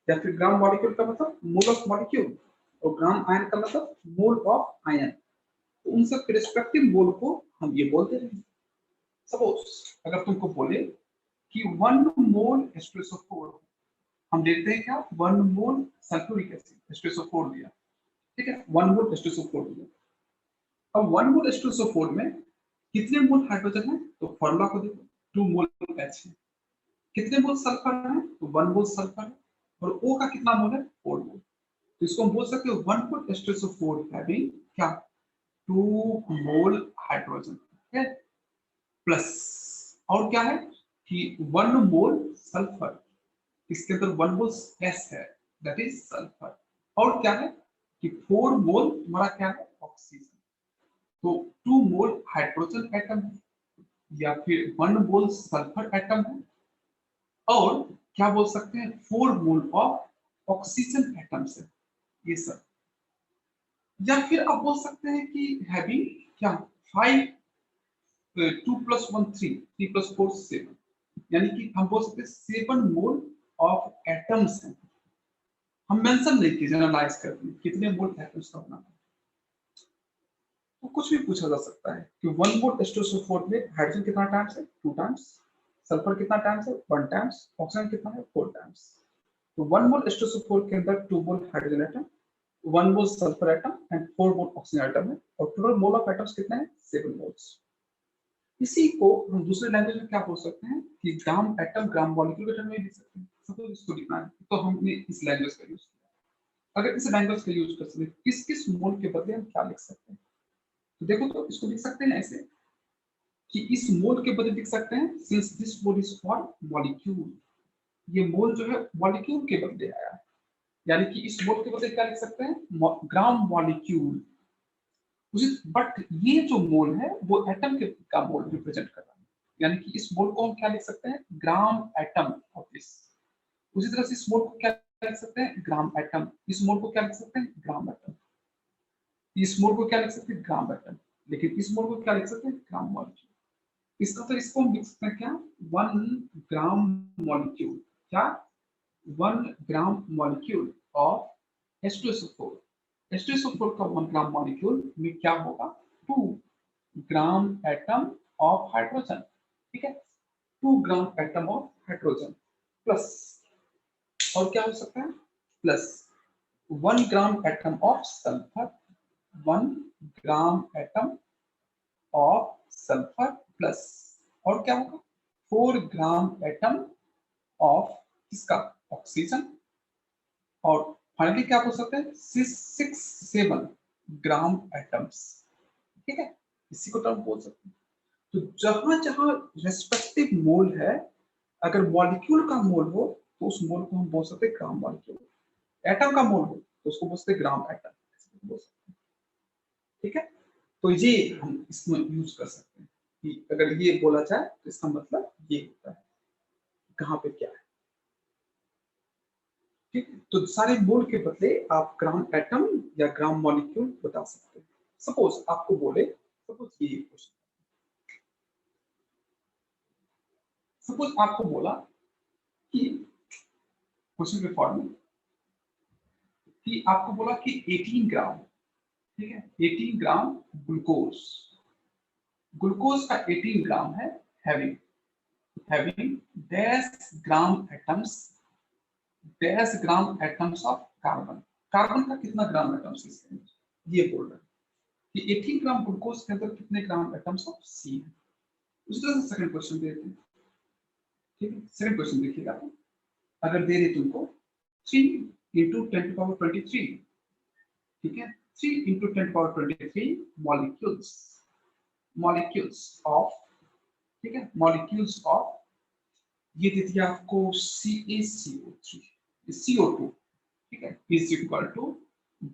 या फिर ग्राम मॉलिक्यूल का मतलब मोल ऑफ मॉलिक्यूल, और ग्राम आयन का मतलब मोल ऑफ आयन। तो उन सब के रिस्पेक्टिव मोल को हम ये बोलते हैं। सपोज अगर तुमको बोले कि 1 मोल H2SO4, हम देखते हैं क्या 1 मोल सल्फ्यूरिक एसिड H2SO4 दिया, ठीक है, 1 मोल H2SO4 दिया। अब 1 मोल H2SO4 में कितने मोल हाइड्रोजन है, तो फॉर्मूला को देखो 2 मोल H है। कितने मोल सल्फर है, तो 1 मोल सल्फर है, और O का कितना मोल है 4 मोल। तो इसको हम बोल सकते हैं 1 मोल H2SO4 हैविंग क्या 2 मोल हाइड्रोजन, ठीक है, प्लस और क्या है कि 1 मोल सल्फर, इसके अंदर 1 मोल एस है, दैट इज सल्फर, और क्या है कि 4 मोल हमारा क्या है ऑक्सीजन। तो 2 मोल हाइड्रोजन एटम है, या फिर 1 मोल सल्फर एटम है, और क्या बोल सकते हैं 4 मोल ऑफ ऑक्सीजन एटम्स है, ये सब। या फिर आप बोल सकते हैं कि हैविंग क्या 5 2 प्लस 1 3 3 प्लस 4 7, यानी कि हम बोल सकते हैं 7 मोल ऑफ एटम्स हैं। हम मेंशन नहीं किए, जनरलाइज करते हैं कितने मोल एटम्स का बना है। तो कुछ भी पूछा जा सकता है कि 1 मोल H2SO4 में हाइड्रोजन कितना टाइम्स है 2 टाइम्स, सल्फर कितना टाइम्स है 1 टाइम्स, ऑक्सीजन कितना है 4 टाइम्स। तो 1 मोल H2SO4 के अंदर 2 मोल hydrogen atom, 1 mole sulphur atom and 4 mole oxygen atom है, और टोटल मोल ऑफ एटम्स कितने हैं 7 मोल्स। इसी को हम दूसरे लैंग्वेज में क्या बोल सकते हैं कि ग्राम एटम ग्राम मॉलिक्यूल के टर्म में लिख सकते हैं। सपोज इसको लिखना है तो हमने इस लैंग्वेज का यूज किया। अगर इस लैंग्वेज का यूज कर सकते हैं किस किस मोल के बदले हम क्या लिख सकते हैं, तो देखो तो इसको लिख सकते हैं ऐसे कि इस मोल के बदले लिख सकते हैं since this mole is for molecule, ये मोल जो है मॉलिक्यूल के बदले आया है, यानी कि इस मोल के बदले क्या लिख सकते हैं ग्राम मॉलिक्यूल। बट ये जो मोल है वो एटम के का मोल रिप्रेजेंट कर रहा है, यानी कि इस मोल को हम क्या लिख सकते हैं ग्राम एटम ऑफ दिस। उसी तरह से इस मोल को क्या लिख सकते हैं ग्राम एटम, इस मोल को क्या लिख सकते हैं ग्राम एटम, इस मोल को क्या लिख सकते हैं ग्राम एटम, लेकिन इस मोल को क्या लिख सकते हैं ग्राम मॉलिक्यूल। इसका तो इसको हम लिख सकते हैं क्या 1 ग्राम मॉलिक्यूल, क्या 1 gram molecule of H2SO4। H2SO4 का 1 ग्राम मॉलिक्यूल में क्या होगा 2 ग्राम एटम ऑफ हाइड्रोजन, ठीक है, 2 ग्राम एटम ऑफ हाइड्रोजन प्लस, और क्या हो सकता है plus 1 gram atom of sulphur, 1 gram atom of sulphur plus, और क्या होगा 4 ग्राम एटम ऑफ किसका ऑक्सीजन, और फाइनली क्या हो सकता है 6 7 ग्राम एटम्स, ठीक है, इसी को टर्म बोल सकते हैं। तो जहां जहां रेस्पेक्टिव मोल है, अगर मॉलिक्यूल का मोल हो तो उस मोल को हम बोल सकते हैं ग्राम मॉलिक्यूल, एटम का मोल हो तो उसको बोल सकते हैं ग्राम एटम, बोल सकते हैं, ठीक है। तो ये हम इसमें यूज कर सकते हैं कि अगर ये बोला जाए तो इसका मतलब ये होता है कहाँ पे क्या है, ठीक है। तो सारे मोल के बदले आप ग्राम एटम या ग्राम मॉलिक्यूल बता सकते हैं। सपोज आपको बोले, सपोज ये क्वेश्चन, सपोज आपको बोला कि क्वेश्चन के फॉर्म में कि आपको बोला कि 18 ग्राम, ठीक है, 18 ग्राम ग्लूकोज ग्लूकोज का 18 ग्राम है, having dash gram atoms of carbon. Carbon का कितना ग्राम एटम्स इसके अंदर, ये बोल रहा है कि 18 ग्राम ग्लूकोज के अंदर कितने ग्राम एटम्स ऑफ सी है। उसी तरह से सेकंड क्वेश्चन देते हैं। ठीक है, सेकंड क्वेश्चन देखिएगा, अगर दे रहे तुमको 3 into 10 to power 23, ठीक है, 3 into 10 to power 23 molecules of, ठीक है, मॉलिक्यूल्स ऑफ, ये दे दिया आपको CaCO3, CO2, ठीक है, is equal to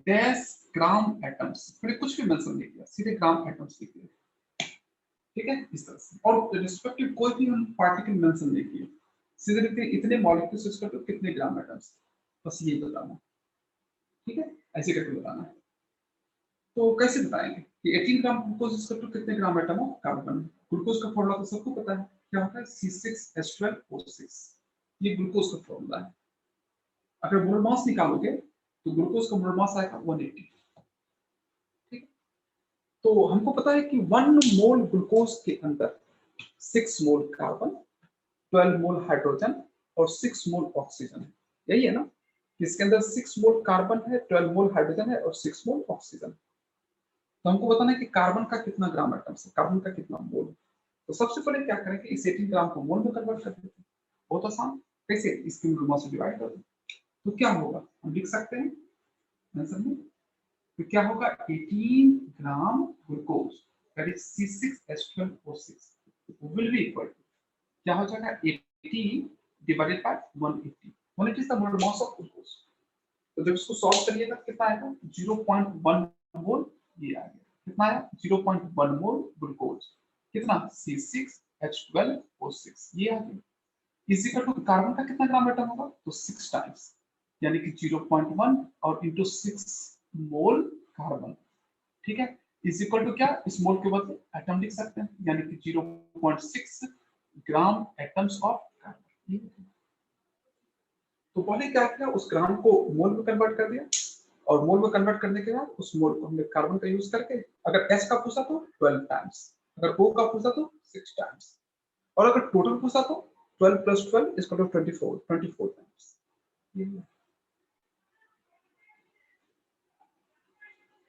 dash gram atoms, मैंने कुछ भी मेंशन नहीं किया, सीधे ग्राम एटम्स लिख दिया, ठीक है, इस तरह से। और रिस्पेक्टिव कोई भी हम पार्टिकल मेंशन नहीं किए, सीधे लिखते इतने मॉलिक्यूल्स रिस्पेक्टिव कितने ग्राम एटम्स, बस ये बताना, ठीक है, ऐसे करके बताना है। तो कैसे बताएंगे कि 18 ग्राम ग्लूकोज रिस्पेक्टिव कितने ग्राम एटम ऑफ कार्बन। ग्लूकोज का फॉर्मूला तो सबको पता है, क्या होता है C6H12O6, ये ग्लूकोज का फॉर्मूला है। अगर मोल मास निकालोगे तो ग्लूकोज का मोल मास आएगा 180, ठीक। तो हमको पता है कि 1 मोल ग्लूकोज के अंदर 6 मोल कार्बन, 12 मोल हाइड्रोजन और 6 मोल ऑक्सीजन है, यही है ना। इसके अंदर 6 मोल कार्बन है, 12 मोल हाइड्रोजन है और 6 मोल ऑक्सीजन। तो हमको बताना है कि कार्बन का कितना ग्राम एटम है, कार्बन का कितना मोल। तो सबसे पहले क्या करेंगे, इस 18 ग्राम को मोल में कन्वर्ट कर देते हैं, बहुत आसान। कैसे, इसकी मोल मास से डिवाइड कर दो, तो क्या होगा, हम लिख सकते हैं आंसर में। तो क्या होगा, 18 gram glucose that is C6H12O6 will be equal to, क्या हो जाएगा, 80 divided by 180, 180 is the molar mass of glucose। तो जब इसको सॉल्व करिएगा कितना आएगा, 0.1 मोल, ये आ गया, कितना आया, 0.1 मोल ग्लूकोज, कितना C6H12O6, ये आ गया। इसी का टू कार्बन का कितना ग्राम एटम होगा, तो 6 टाइम्स, यानी कि 0.1 और इंटू 6 मोल कार्बन, ठीक है, इज इक्वल टू क्या, इस मोल के बदले एटम लिख सकते हैं, यानी कि 0.6 ग्राम एटम्स ऑफ कार्बन। तो पहले क्या किया, उस ग्राम को मोल में कन्वर्ट कर दिया, और मोल में कन्वर्ट करने के बाद उस मोल को हमने कार्बन का यूज करके, अगर एच का पूछा तो 12 टाइम्स, अगर ओ का पूछा तो 6 टाइम्स, और अगर टोटल पूछा तो 12 + 12 is equal to 24 टाइम्स।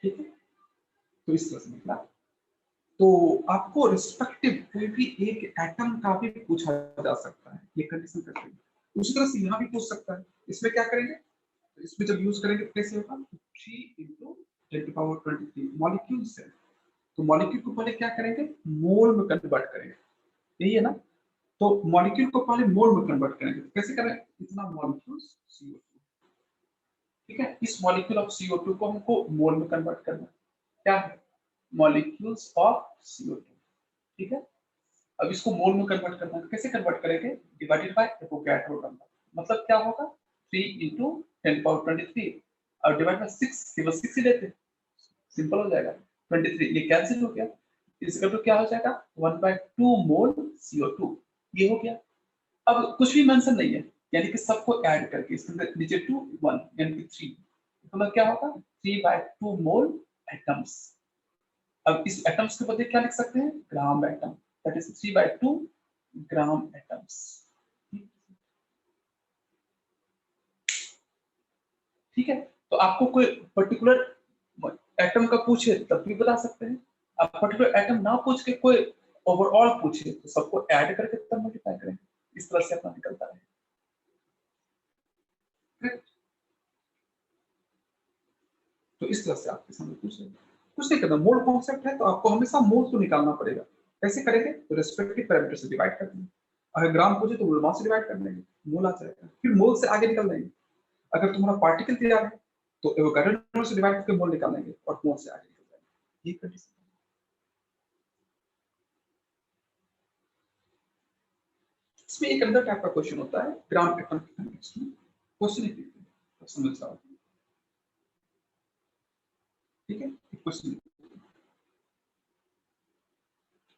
ठीक है, तो इस तरह से निकला। तो आपको रिस्पेक्टिव कोई भी एक एटम का भी पूछा जा सकता है, ये कंडीशन करके, उसी तरह से यहाँ भी पूछ सकता है। इसमें क्या करेंगे, तो इसमें जब यूज करेंगे तो कैसे होगा, 3 × 10⁻23 मॉलिक्यूल्स है, तो मॉलिक्यूल को पहले क्या करेंगे, मोल में कन्वर्ट करेंगे, यही है ना। तो मॉलिक्यूल को पहले मोल में कन्वर्ट करेंगे, तो कैसे करें, इतना मॉलिक्यूल्स CO2, ठीक है, इस मॉलिक्यूल ऑफ CO2 को हमको मोल में कन्वर्ट करना, क्या है, मॉलिक्यूल्स ऑफ CO2, ठीक है। अब इसको मोल में कन्वर्ट करना है, कैसे कन्वर्ट करेंगे, डिवाइडेड बाय एवोगैड्रो नंबर, मतलब क्या होगा, 3 × 10⁻23 और डिवाइड बाय 6, केवल 6 ही लेते, सिंपल हो जाएगा, 23 ये कैंसिल हो गया, इसका तो क्या हो जाएगा, 1/2 मोल CO2, ये हो गया। अब कुछ भी मेंशन नहीं है, यानी कि सबको ऐड करके इसके अंदर नीचे 2 1 यानी कि 3, मतलब क्या होगा, 3/2 मोल एटम्स। अब इस एटम्स के बदले क्या लिख सकते हैं, gram atom, that is 3/2 gram atoms. ठीक है, तो आपको कोई पर्टिकुलर एटम का पूछे तब भी बता सकते हैं, आप पर्टिकुलर एटम ना पूछ के कोई ओवरऑल पूछे तो सबको ऐड करके तब मल्टीप्लाई करेंगे, इस तरह से अपना निकलता है। तो इस तरह से आपके सामने पूछ लेंगे, कुछ नहीं करना, मोल कॉन्सेप्ट है तो आपको हमेशा मोल तो निकालना पड़ेगा। कैसे करेंगे, तो रेस्पेक्टिव पैरामीटर से डिवाइड कर देंगे, अगर ग्राम पूछे तो मोल मास से डिवाइड कर देंगे, मोल आ जाएगा, फिर मोल से आगे निकल जाएंगे। अगर तुम्हारा पार्टिकल तैयार है तो एवोगाड्रो नंबर से डिवाइड करके मोल निकालेंगे और मोल से आगे निकल जाएंगे, ये कंडीशन। इसमें एक अंदर टाइप का क्वेश्चन होता है, ग्राम एटम के कॉन्टेक्स्ट में क्वेश्चन लिखते हैं, तो समझ जाओ, ठीक है। क्वेश्चन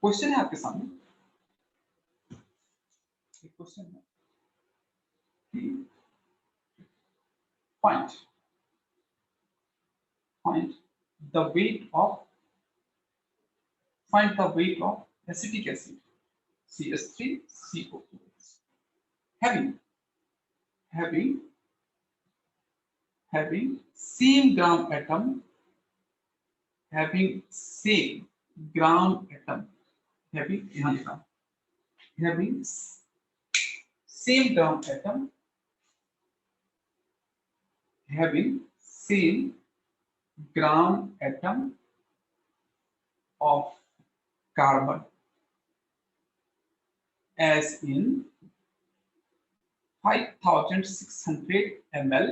क्वेश्चन है आपके सामने, एक क्वेश्चन है, find the weight of acetic acid CH3CO2 having same gram atom having यहाँ लिखा having same gram atom having same gram atom of carbon as in 5600 ml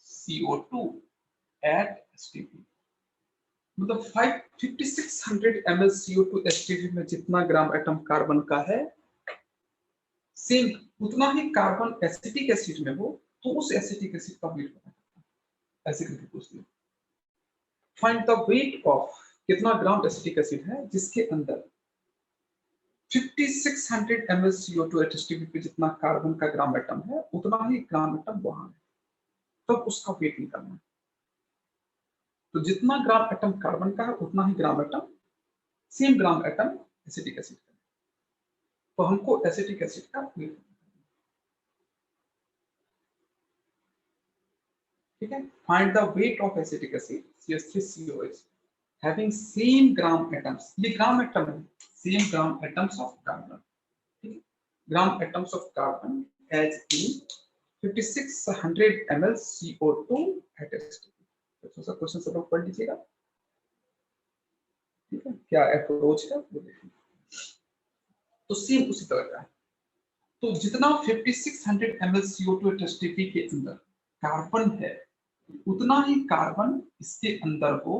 CO2 at STP। मतलब 5600 ml CO2 STP में जितना gram atom carbon का है same उतना ही carbon acetic acid में हो तो उस एसिटिक एसिड का वेट पता करना ऐसे करके पूछ लिया। फाइंड द वेट ऑफ कितना ग्राम एसिटिक एसिड है जिसके अंदर 5600 ml CO2 at STP पे जितना कार्बन का ग्राम एटम है उतना ही ग्राम एटम वहां है तब उसका वेट निकालना है। तो जितना ग्राम एटम कार्बन का है उतना ही gram atom same gram atom acetic acid का। तो हमको एसिटिक एसिड का वेट, ठीक है। Find the weight of acetic acid CH3COH having same gram atoms, ये ग्राम एटम है, same gram atoms of carbon, ठीक है, gram atoms of carbon as in 5600 ml CO2 at STP। तो सब question सब लोग पढ़ लीजिएगा, ठीक है, क्या अप्रोच है वो देखिए। तो सेम उसी तरह का है। तो जितना 5600 ml CO2 at STP के अंदर कार्बन है उतना ही कार्बन इसके अंदर हो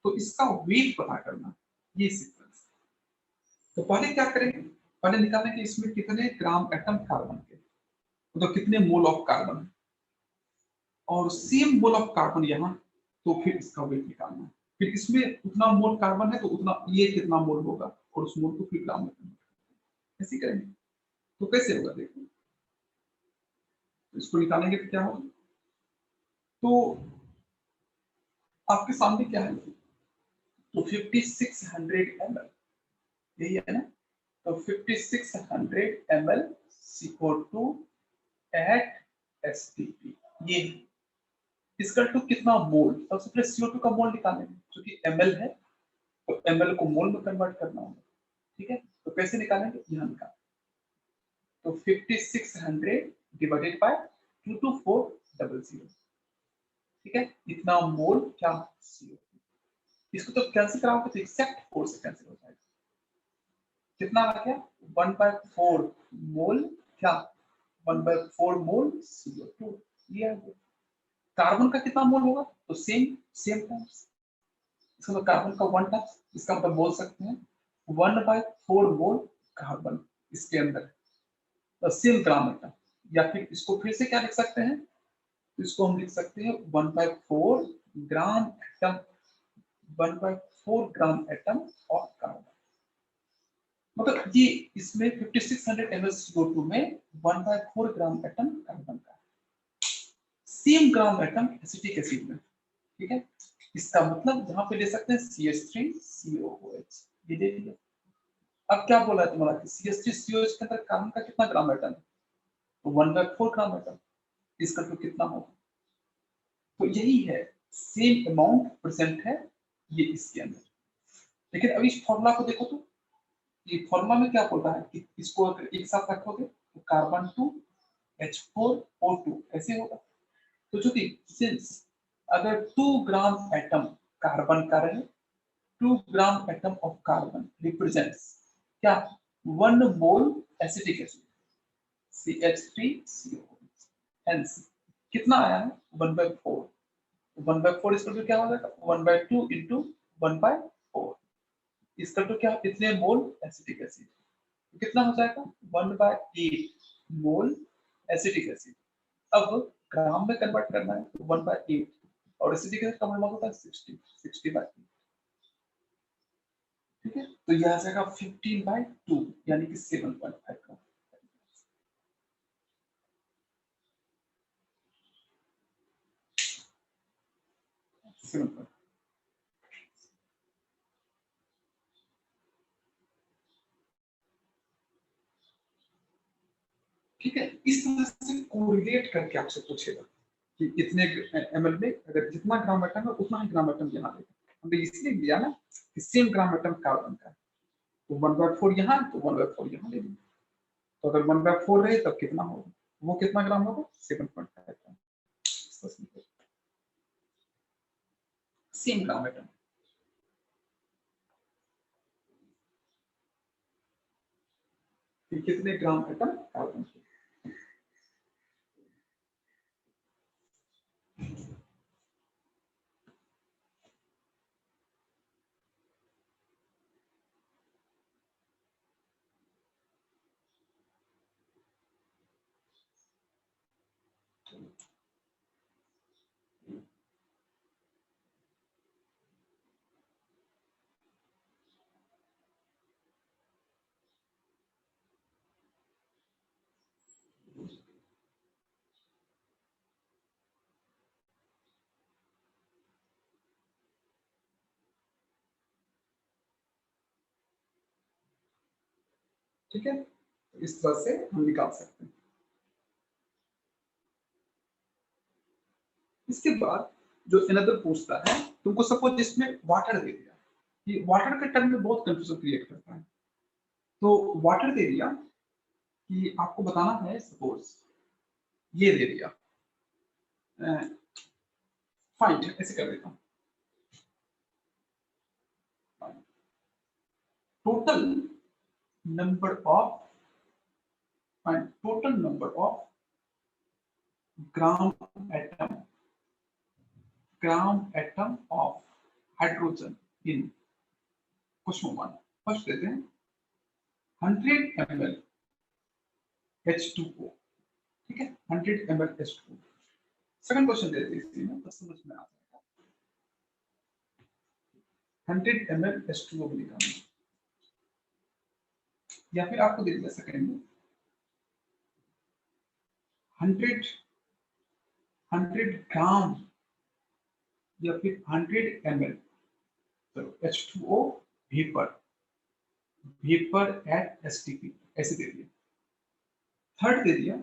तो इसका वेट पता करना, ये सीक्वेंस। तो पहले क्या करेंगे, पहले निकालेंगे कि इसमें कितने ग्राम एटम कार्बन के, तो कितने मोल ऑफ कार्बन और सेम मोल ऑफ कार्बन यहाँ, तो फिर इसका वेट निकालना है। फिर इसमें उतना मोल कार्बन है तो उतना ये कितना मोल होगा और उस मोल को फिर ग्राम में कन्वर्ट करेंगे, ऐसे करेंगे। तो कैसे होगा देखो, इसको निकालेंगे तो क्या होगा, तो आपके सामने क्या है, तो 5600 ml यही है ना, तो 5600 ml CO2 at STP ये इसका टू कितना मोल, सबसे पहले CO2 का मोल निकालेंगे क्योंकि ml है तो ml को मोल में कन्वर्ट करना होगा, ठीक है। तो कैसे निकालेंगे, यहाँ निकालेंगे तो 5600 डिवाइडेड बाय 22400, ठीक है, इतना मोल क्या CO2। इसको तो कैंसिल कराओगे तो एक्सेप्ट 4 से कैंसिल हो जाएगा, कितना आ गया 1/4 मोल क्या 1/4 मोल CO2 ये आ गया। कार्बन का कितना मोल होगा, तो सेम टाइम्स इसका मतलब कार्बन का 1 टाइम्स, इसका मतलब बोल सकते हैं 1/4 मोल कार्बन इसके अंदर है, सेम ग्राम एटम। या फिर इसको फिर से क्या लिख सकते हैं, इसको हम लिख सकते हैं 1/4 gram atom 1/4 gram atom of carbon. मतलब ये इसमें 5600 ml CO2 में 1/4 ग्राम एटम कार्बन का है, same gram atom acetic acid में, ठीक है। इसका मतलब यहाँ पे ले सकते हैं CH3COOH ये दे दिया। अब क्या बोला है तुम्हारा कि CH3COH के अंदर कार्बन का कितना ग्राम एटम है, तो 1/4 ग्राम एटम, इसका तो कितना होगा, तो यही है सेम अमाउंट प्रेजेंट है ये इसके अंदर। लेकिन अब इस फॉर्मूला को देखो तो ये फॉर्मूला में क्या बोलता है कि इसको अगर एक साथ रखोगे तो कार्बन 2 H4O2 ऐसे होगा। तो चूंकि सिंस अगर 2 ग्राम एटम कार्बन का रहे 2 ग्राम एटम ऑफ कार्बन रिप्रेजेंट्स क्या 1 मोल एसिटिक एसिड CH3COOH, हेंस कितना आया है 1/4, 1/4 इसका तो क्या हो जाएगा 1/2 into 1/4, इसका तो क्या इतने मोल एसिटिक एसिड, तो कितना हो जाएगा 1/8 मोल एसिटिक एसिड। अब ग्राम में कन्वर्ट करना है तो 1/8 और एसिटिक एसिड का मतलब होता है 60/8, ठीक है। तो यह आ जाएगा 15/2 यानी कि 7.5 का 7. ठीक है, इस तरह से कोरिलेट करके आपसे पूछेगा कि इतने एमएल में अगर जितना ग्राम एटम है उतना ही ग्राम एटम यहाँ देगा। हमने इसलिए लिया ना कि सेम ग्राम एटम कार्बन का है, तो 1/4 यहाँ तो 1/4 यहाँ ले लेंगे। तो अगर 1/4 रहे तब कितना होगा, वो कितना ग्राम होगा 7.5 ग्राम, सेम ग्राम एटम। कितने ग्राम एटम कार्बन के। ठीक है, इस तरह से हम निकाल सकते हैं। इसके बाद जो अनदर पूछता है, तुमको सपोज इसमें वाटर दे दिया, ये वाटर के टर्म में बहुत कंफ्यूजन क्रिएट करता है। तो वाटर दे दिया कि आपको बताना है, सपोज ये दे दिया, फाइंड ऐसे कर देता हूं, total number of gram atom of hydrogen in question 1। First देते हैं 100 ml H2O, ठीक है, 100 ml H2O। सेकंड क्वेश्चन देते हैं इसी में, तो समझ में आ जाएगा। 100 ml H2O निकालना, या फिर आपको दे दिया सेकंड में 100 ग्राम या फिर 100 ml, चलो H2O वेपर एट एसटीपी ऐसे दे दिया। थर्ड दे दिया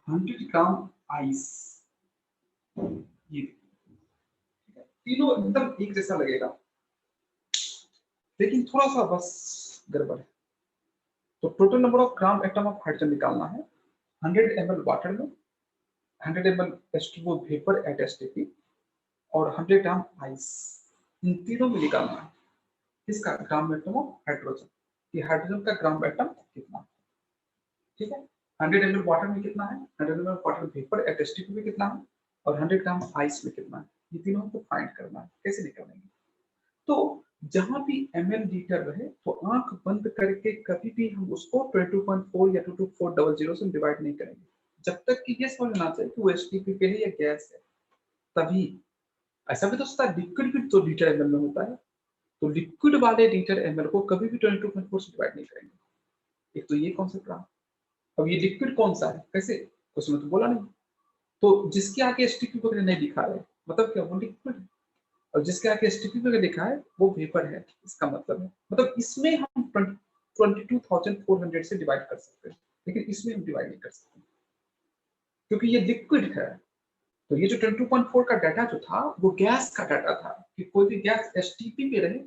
100 ग्राम आइस, ये तीनों एकदम एक जैसा लगेगा, लेकिन थोड़ा सा बस गड़बड़ है। तो total number of gram atom of hydrogen निकालना है 100 ml वाटर में, 100 ml H2O vapour eight STP और 100 ग्राम आइस, इन तीनों में निकालना है इसका ग्राम एटम ऑफ हाइड्रोजन, कि हाइड्रोजन का ग्राम एटम कितना, ठीक है। 100 ml वाटर में कितना है, 100 ml water vapour eight STP में कितना है, और 100 ग्राम आइस में कितना है, ये तीनों को फाइंड करना है। कैसे निकालेंगे, तो जहां भी ml लीटर रहे तो आंख बंद करके कभी भी हम उसको 22.4 या 22400 से डिवाइड नहीं करेंगे, जब तक कि ये समझ ना चाहिए कि वो एसटीपी पे है या गैस है, तभी। ऐसा भी तो होता है लिक्विड भी तो लीटर ml में होता है, तो लिक्विड वाले लीटर ml को कभी भी 22.4 से डिवाइड नहीं करेंगे। एक तो ये कॉन्सेप्ट रहा। अब ये लिक्विड कौन सा है, कैसे, क्वेश्चन में तो बोला नहीं, तो जिसके आगे एसटीपी वगैरह नहीं लिखा है मतलब क्या, वो लिक्विड है, और जिसके आगे एसटीपी वगैरह लिखा है वो वेपर है, इसका मतलब है, मतलब इसमें हम 22,400 से डिवाइड कर सकते हैं, लेकिन इसमें हम डिवाइड नहीं कर सकते क्योंकि ये लिक्विड है। तो ये जो 22.4 का डाटा जो था वो गैस का डाटा था, कि कोई भी गैस एसटीपी पे रहे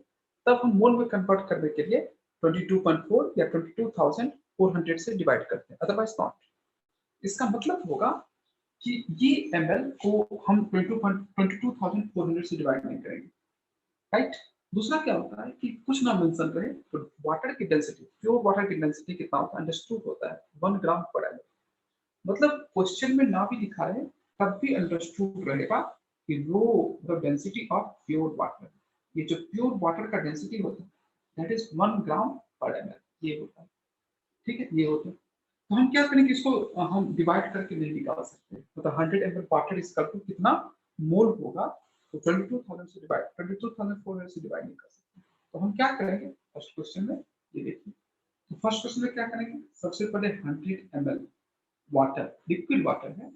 तब हम मोल में कन्वर्ट करने के लिए 22.4 या 22,400 से डिवाइड करते हैं, अदरवाइज नॉट। इसका मतलब होगा कि ये ml को हम 22,400 से डिवाइड नहीं करेंगे, राइट। दूसरा क्या होता है कि कुछ ना मेंशन रहे तो वाटर की डेंसिटी, प्योर वाटर की डेंसिटी कितना होता है, अंडरस्टूड होता है 1 ग्राम पर ml, मतलब क्वेश्चन में ना भी लिखा है तब भी अंडरस्टूड रहेगा कि लो the density of pure water, ये जो प्योर वाटर का डेंसिटी होता है दैट इज 1 ग्राम पर ml, ये होता है, ठीक है, ये होता है। तो हम क्या करेंगे, इसको हम डिवाइड करके नहीं निकाल सकते, मतलब 100 ml वाटर इसका तो कितना मोल होगा, तो 22,000 से डिवाइड 22,400 से डिवाइड नहीं कर सकते। तो हम क्या करेंगे फर्स्ट क्वेश्चन में, ये देखिए, तो फर्स्ट क्वेश्चन में क्या करेंगे, सबसे पहले 100 ml वाटर, लिक्विड वाटर है,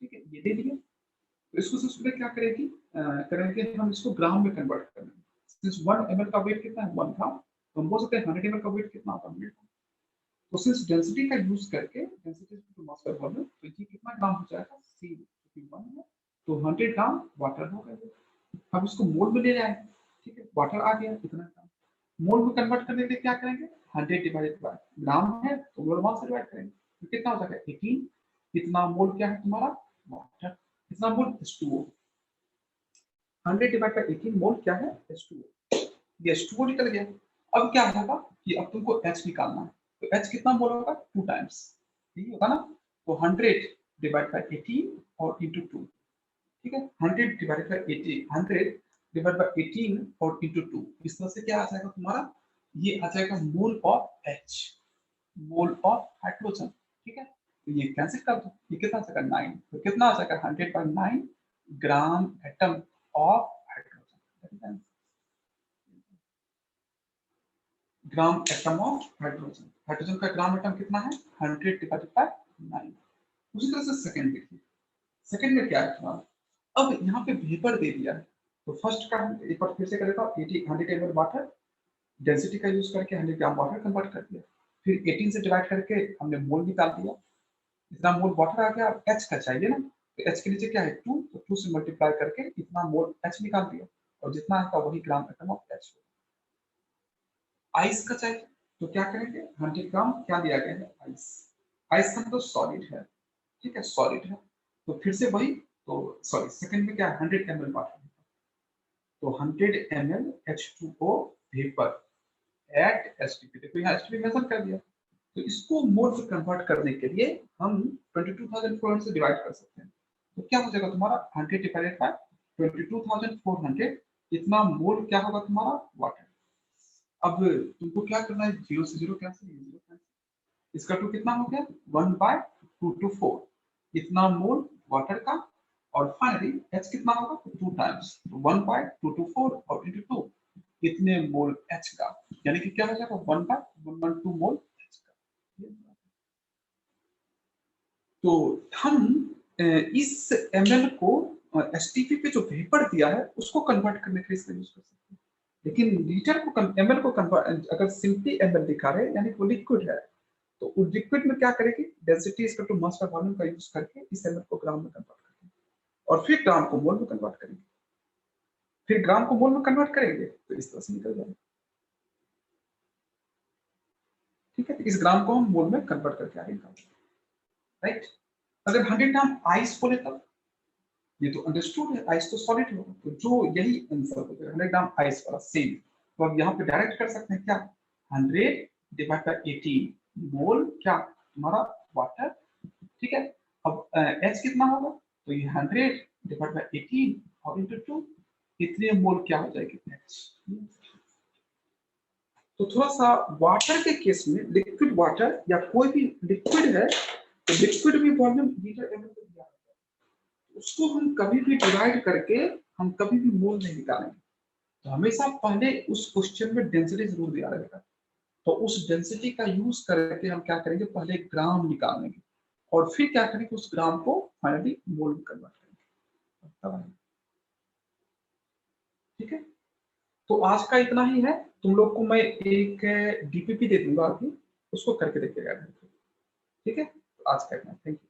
ठीक है, ये दे दिए। तो इसको सबसे पहले क्या करेंगे हम इसको ग्राम में कन्वर्ट करेंगे। सिंस 1 ml का वेट कितना है 1 ग्राम, तो हम बोल सकते हैं 100 ml का वेट कितना होता है 100 ग्राम। तो सिंस डेंसिटी का यूज करके density to mass per volume, तो ये कितना ग्राम हो जाएगा, सी 1 है, तो 100 ग्राम वाटर हो गया। अब इसको मोल में ले जाए, ठीक है, वाटर आ गया इतना ग्राम, मोल में कन्वर्ट करने के लिए क्या करेंगे, 100 डिवाइडेड बाय ग्राम है तो मोल मास से डिवाइड करेंगे, तो कितना हो जाएगा 18, कितना मोल क्या है तुम्हारा वाटर, कितना मोल H2O, 100 डिवाइड बाय 18 मोल क्या है H2O, ये H2O निकल गया। अब क्या होगा कि अब तुमको H निकालना है, तो H कितना मोल होगा 2 टाइम्स, यही होगा ना, तो 100 डिवाइड बाय 18 और इनटू 2, ठीक है, 100 डिवाइड बाय 18, 100 डिवाइड बाय 18 और इनटू 2, इस तरह से क्या आ जाएगा तुम्हारा, ये आ जाएगा mole of H, mole of hydrogen, ठीक है, तो ये कैंसिल कर दो, ये कितना आ जाएगा 9, तो कितना आ जाएगा 100 by 9 gram atom of hydrogen, gram atom of hydrogen, hydrogen का ग्राम एटम कितना है 100 डिवाइडेड बाय 9। उसी तरह से सेकंड देखिए, सेकंड में क्या है तुम्हारा, अब यहाँ पे वेपर दे दिया है, तो फर्स्ट का हम एक बार फिर से करेगा 80 100 ml वाटर, डेंसिटी का यूज करके 100 ग्राम वाटर कन्वर्ट कर दिया, फिर 18 से डिवाइड करके हमने मोल निकाल दिया, इतना मोल वाटर आ गया, अब H का चाहिए ना, तो H के नीचे क्या है 2, तो 2 से मल्टीप्लाई करके इतना मोल H निकाल दिया, और जितना आता वही ग्राम एटम ऑफ H। आइस का चाहिए तो क्या करेंगे, 100 ग्राम क्या दिया गया है आइस, आइस का तो सॉलिड है, ठीक है सॉलिड है, तो फिर से वही, तो सॉरी सेकंड में क्या 100 ml वाटर, तो 100 ml H2O vapour eight STP, देखो यहाँ एसटीपी मेंशन कर दिया, तो इसको मोल में कन्वर्ट करने के लिए हम 22,400 से डिवाइड कर सकते हैं, तो क्या हो जाएगा तुम्हारा 100 डिवाइडेड बाय 22,400, इतना मोल क्या होगा तुम्हारा वाटर। अब तुमको क्या करना है, 0 से 0 कैंसिल, 0 कैंसिल, इसका 2 कितना हो गया 1 बाय 2 to 4, इतना मोल वाटर का, और फाइनली H कितना होगा 2 टाइम्स, तो 1 बाय 2 to 4 और इनटू 2, इतने मोल H का, यानी कि क्या हो जाएगा 1 बाय 112 मोल H का। तो हम इस ml को एसटीपी पे जो वेपर दिया है उसको कन्वर्ट करने के लिए इसका यूज कर सकते हैं, लेकिन लीटर को ml को कन्वर्ट, अगर सिंपली ml दिखा रहे यानी वो लिक्विड है, तो उस लिक्विड में क्या करेगी, density is equal to mass per volume का यूज करके इस ml को ग्राम में कन्वर्ट करेंगे, और फिर ग्राम को मोल में कन्वर्ट करेंगे, फिर ग्राम को मोल में कन्वर्ट करेंगे, तो इस तरह से निकल जाएगा, ठीक है, तो इस ग्राम को हम मोल में कन्वर्ट करके आगे निकालेंगे, राइट। अगर 100 ग्राम आइस बोले तब, ये तो अंडरस्टूड है आइस तो सॉलिड होगा, तो जो यही आंसर हो जाएगा 100 ग्राम आइस वाला सेम, तो अब यहाँ पे डायरेक्ट कर सकते हैं क्या, 100 डिवाइड बाय 18 मोल क्या तुम्हारा वाटर, ठीक है, अब H कितना होगा, तो ये 100 डिवाइड बाय 18 और इनटू 2, इतने मोल क्या हो जाएगी H। तो थोड़ा सा वाटर के केस में, लिक्विड वाटर या कोई भी लिक्विड है, तो लिक्विड में वॉल्यूम लीटर ml पे दिया है, उसको हम कभी भी डिवाइड करके हम कभी भी मोल नहीं निकालेंगे, तो हमेशा पहले उस क्वेश्चन में डेंसिटी जरूर दिया रहेगा, तो उस डेंसिटी का यूज करके हम क्या करेंगे, पहले ग्राम निकाल लेंगे और फिर क्या करेंगे उस ग्राम को फाइनली मोल में कन्वर्ट करेंगे, ठीक है। तो आज का इतना ही है, तुम लोग को मैं एक डीपीपी दे दूंगा अभी, उसको करके देखिएगा, ठीक है, तो आज का इतना, थैंक यू।